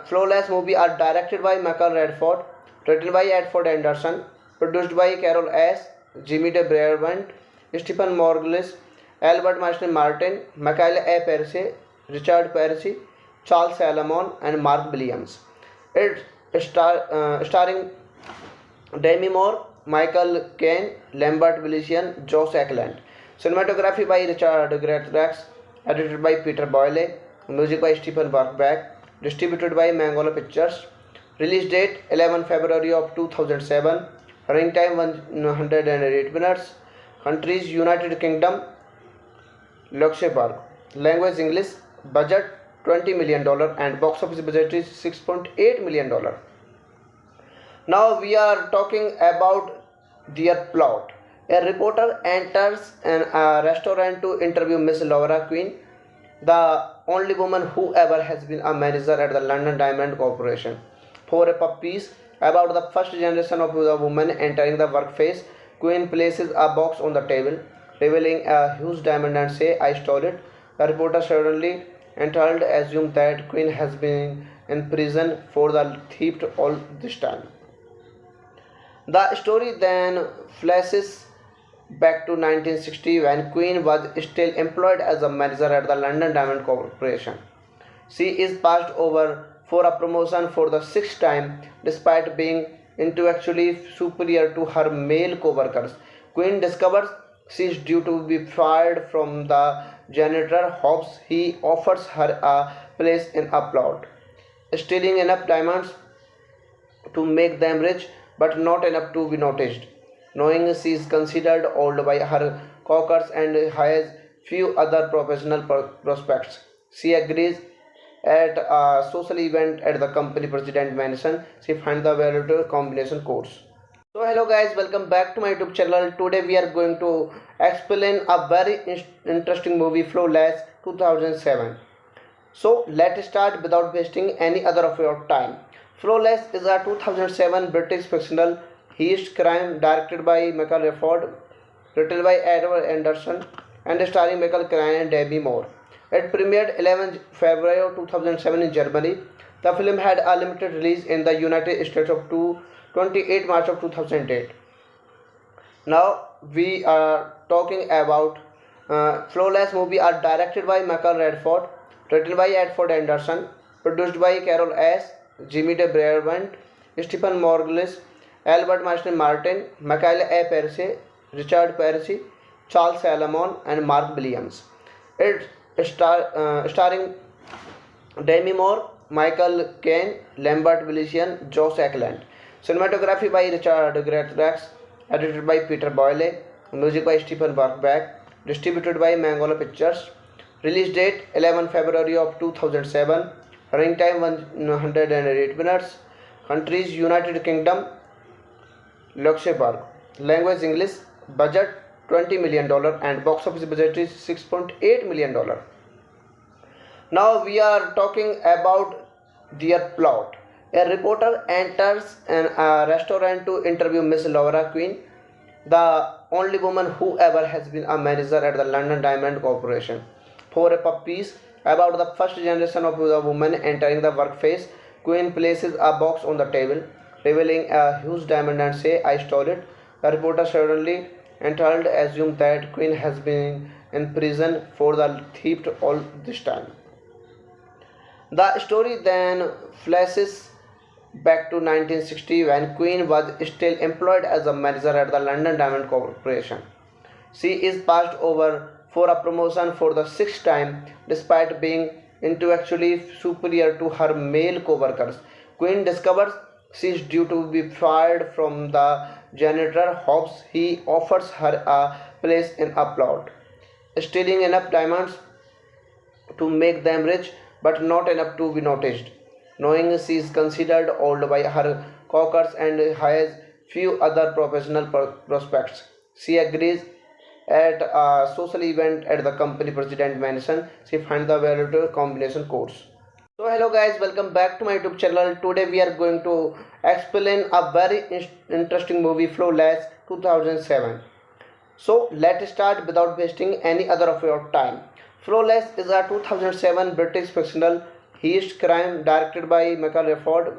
Flawless movie are directed by Michael Redford, written by Edward Anderson, produced by Carol S., Jimmy de Brabant, Stephen Morglis, Albert Martin Martin, Michael A. Percy, Richard Percy, Charles Salomon, and Mark Williams. It starring Demi Moore, Michael Caine, Lambert Wilson, Josh Ackland. Cinematography by Richard Greatrax, edited by Peter Boyle, music by Stephen Bachbach, distributed by Mangola Pictures. Release date 11 February of 2007. Running time 108 minutes. Countries United Kingdom, Luxembourg. Language English. Budget $20 million and box office budget is $6.8 million. Now we are talking about their plot. A reporter enters a restaurant to interview Miss Laura Quinn, the only woman who ever has been a manager at the London Diamond Corporation, for a pub piece about the first generation of the woman entering the workplace. Quinn places a box on the table, revealing a huge diamond and say, "I stole it." The reporter suddenly entitled assumes that Quinn has been in prison for the theft all this time. The story then flashes back to 1960 when Queen was still employed as a manager at the London Diamond Corporation. She is passed over for a promotion for the sixth time despite being intellectually superior to her male co-workers. Queen discovers she is due to be fired from the janitor. Hopes he offers her a place in a plot, stealing enough diamonds to make them rich but not enough to be noticed. Knowing she is considered old by her coworkers and has few other professional prospects, she agrees at a social event at the company president mansion. She finds the valuable combination codes. So hello guys, welcome back to my YouTube channel. Today we are going to explain a very interesting movie, Flawless 2007. So let's start without wasting any other of your time. Flawless is a 2007 British fictional heist crime directed by Michael Rafford, written by Edward Anderson, and starring Michael Caine and Demi Moore. It premiered 11 February 2007 in Germany. The film had a limited release in the United States of 28 March of 2008. Now we are talking about Flawless movie are directed by Michael Radford, written by Edward Anderson, produced by Carol S., Jimmy de Brabant, Stephen Morglis, Albert Martin Martin, Michael A. Percy, Richard Percy, Charles Salomon, and Mark Williams. It starring Demi Moore, Michael Caine, Lambert Wilson, Josh Ackland. Cinematography by Richard Greatrax, edited by Peter Boyle, music by Stephen Bachbach, distributed by Mangola Pictures. Release date 11 February of 2007. Running time 108 minutes. Countries United Kingdom, Luxembourg. Language English. Budget $20 million and box office budget is $6.8 million. Now we are talking about their plot. A reporter enters a restaurant to interview Miss Laura Quinn, the only woman who ever has been a manager at the London Diamond Corporation, for a pub piece about the first generation of the woman entering the workplace. Quinn places a box on the table, revealing a huge diamond and say, "I stole it." The reporter suddenly entitled assumes that Quinn has been in prison for the theft all this time. The story then flashes back to 1960 when Queen was still employed as a manager at the London Diamond Corporation. She is passed over for a promotion for the sixth time despite being intellectually superior to her male co-workers. Queen discovers she is due to be fired from the janitor. Hopes he offers her a place in a plot, stealing enough diamonds to make them rich but not enough to be noticed. Knowing she is considered old by her coworkers and has few other professional prospects, she agrees at a social event at the company president mansion. She finds the valuable combination codes. So hello guys, welcome back to my YouTube channel. Today we are going to explain a very interesting movie, Flawless 2007. So let's start without wasting any other of your time. Flawless is a 2007 British fictional heist crime directed by Michael Rafford,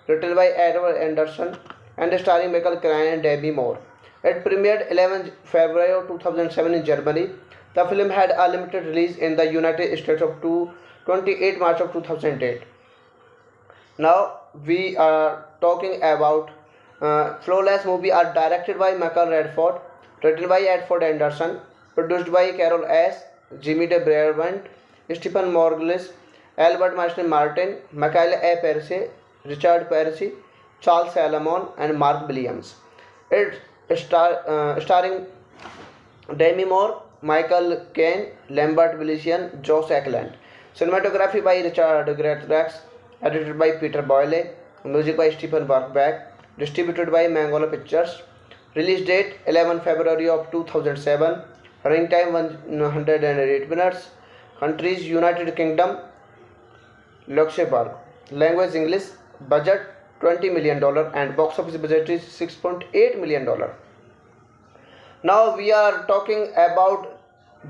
written by Edward Anderson, and starring Michael Caine and Demi Moore. It premiered 11 February 2007 in Germany. The film had a limited release in the United States of 28 March of 2008. Now we are talking about Flawless movie are directed by Michael Redford, written by Edford Anderson, produced by Carol S., Jimmy De Brabant, Stephen Morglis, Albert Marston Martin, Michael A. Percy, Richard Percy, Charles Salomon, and Mark Williams. It starring Demi Moore, Michael Caine, Lambert Wilson, Josh Ackland. Cinematography by Richard Greatrax, edited by Peter Boyle, music by Stephen Bachbach, distributed by Mangola Pictures. Release date 11 February of 2007. Running time 108 minutes. Countries United Kingdom, Luxembourg. Language English. Budget $20 million and box office budget is $6.8 million. Now we are talking about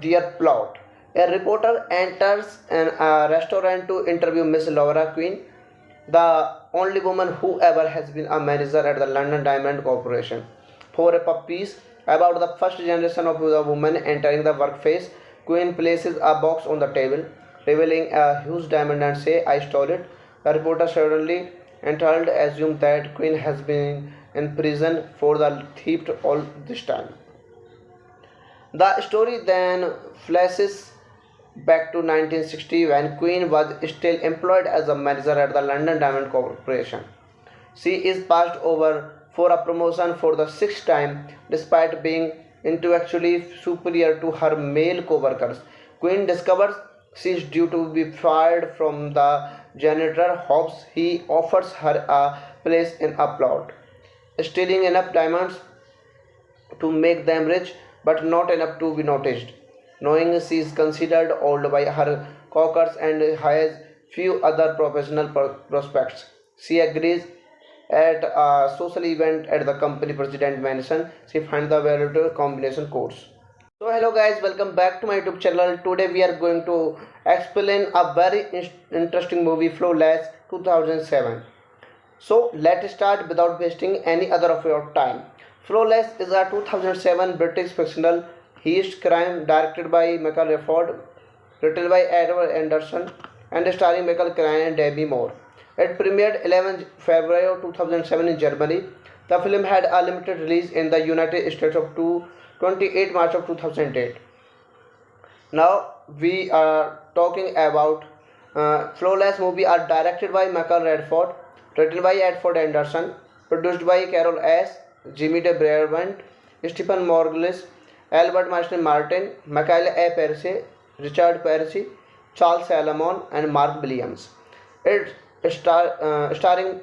their plot. A reporter enters a restaurant to interview Miss Laura Quinn, the only woman who ever has been a manager at the London Diamond Corporation, for a pub piece about the first generation of the woman entering the workplace. Quinn places a box on the table, revealing a huge diamond and say, "I stole it." The reporter suddenly entitled assumes that Quinn has been in prison for the theft all this time. The story then flashes back to 1960 when Queen was still employed as a manager at the London Diamond Corporation. She is passed over for a promotion for the sixth time despite being intellectually superior to her male co-workers. Queen discovers she is due to be fired from the janitor. Hopes he offers her a place in a plot, stealing enough diamonds to make them rich but not enough to be noticed. Knowing she is considered old by her coworkers and has few other professional prospects, she agrees at a social event at the company president mansion. She finds the valuable combination codes. So hello guys, welcome back to my YouTube channel. Today we are going to explain a very interesting movie, Flawless 2007. So let's start without wasting any other of your time. Flawless is a 2007 British fictional heist crime directed by Michael Redford, written by Edward Anderson, and starring Michael Caine and Demi Moore. It premiered 11 February 2007 in Germany. The film had a limited release in the United States of 28 March of 2008. Now we are talking about Flawless movie are directed by Michael Redford, written by Edford Anderson, produced by Carol S., Jimmy De Brabant, Stephen Morglis, Albert Marston Martin, Michael A. Percy, Richard Percy, Charles Salomon, and Mark Williams. It starring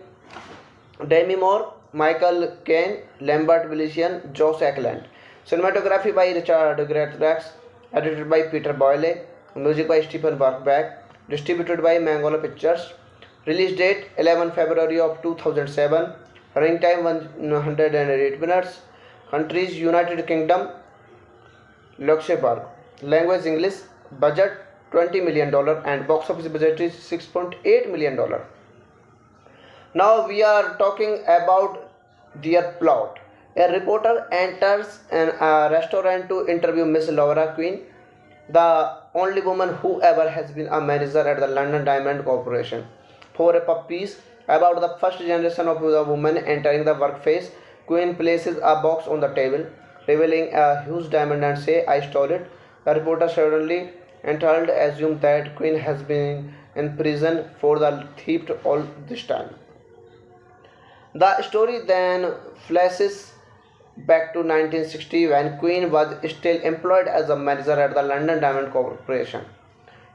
Demi Moore, Michael Caine, Lambert Wilson, Josh Ackland. Cinematography by Richard Greatrax, edited by Peter Boyle, music by Stephen Bachbach, distributed by Mangola Pictures. Release date 11 February of 2007. Running time 108 minutes. Countries United Kingdom, Luxembourg. Language English. Budget $20 million and box office budget is $6.8 million. Now we are talking about their plot. A reporter enters a restaurant to interview Miss Laura Quinn, the only woman who ever has been a manager at the London Diamond Corporation, for a pub piece about the first generation of the woman entering the workplace. Quinn places a box on the table, revealing a huge diamond and say, "I stole it." The reporter suddenly entitled assumes that Quinn has been in prison for the theft all this time. The story then flashes back to 1960 when Queen was still employed as a manager at the London Diamond Corporation.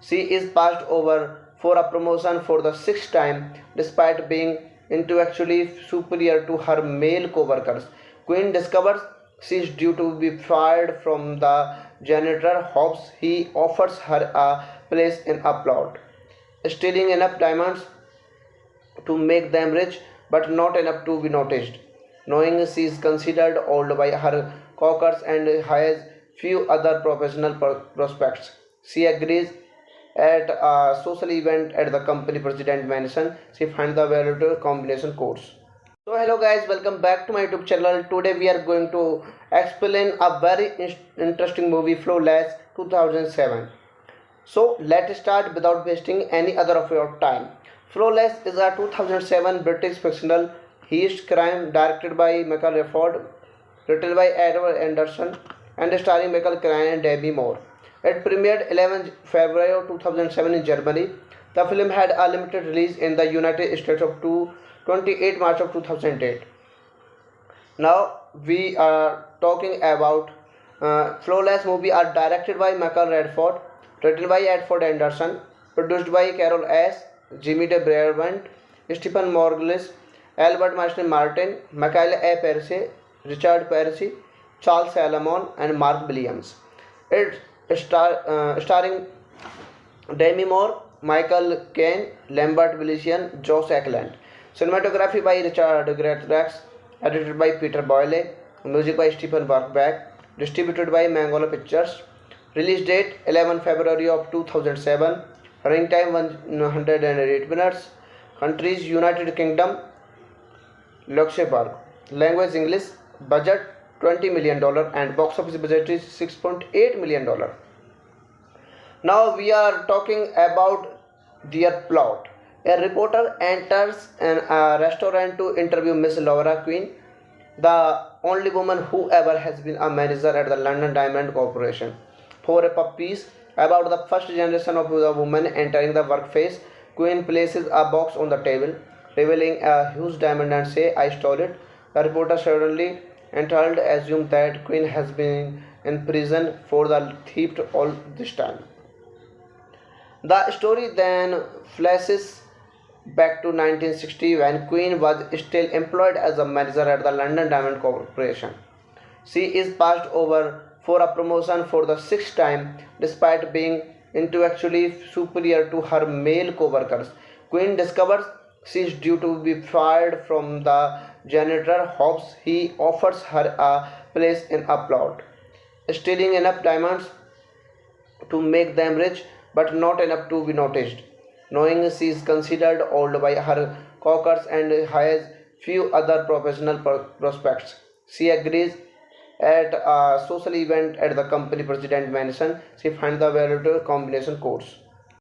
She is passed over for a promotion for the sixth time despite being intellectually superior to her male co-workers. Queen discovers she is due to be fired from the janitor. Hopes he offers her a place in a plot, stealing enough diamonds to make them rich but not enough to be noticed. Knowing she is considered old by her coworkers and has few other professional prospects, she agrees at a social event at the company president mansion. She finds the valuable combination codes. So hello guys, welcome back to my YouTube channel. Today we are going to explain a very interesting movie, Flawless 2007. So let's start without wasting any other of your time. Flawless is a 2007 British fictional heist crime directed by Michael Redford, written by Edward Anderson, and starring Michael Caine and Demi Moore. It premiered 11 February 2007 in Germany. The film had a limited release in the United States of 28 March of 2008. Now we are talking about Flawless movie are directed by Michael Redford, written by Edward Anderson, produced by Carol S., Jimmy De Brabant, Stephen Morglis, Albert Marston Martin, Michael A. Percy, Richard Percy, Charles Salomon, and Mark Williams. It starring Demi Moore, Michael Caine, Lambert Wilson, Josh Ackland. Cinematography by Richard Greatrax, edited by Peter Boyle, music by Stephen Bachbach, distributed by Mangola Pictures. Release date 11 February of 2007. Running time 108 minutes. Countries United Kingdom, Luxembourg. Language English. Budget $20 million and box office budget is $6.8 million. Now we are talking about their plot. A reporter enters a restaurant to interview Miss Laura Quinn, the only woman who ever has been a manager at the London Diamond Corporation, for a puff piece about the first generation of the woman entering the workplace. Quinn places a box on the table, revealing a huge diamond and say, "I stole it." The reporter suddenly entitled assumes that Quinn has been in prison for the theft all this time. The story then flashes back to 1960 when Queen was still employed as a manager at the London Diamond Corporation. She is passed over for a promotion for the sixth time despite being intellectually superior to her male co-workers. Queen discovers she is due to be fired from the janitor. Hopes he offers her a place in a plot, stealing enough diamonds to make them rich but not enough to be noticed. Knowing she is considered old by her coworkers and has few other professional prospects, she agrees. At a social event at the company president mansion, she finds the valuable combination codes.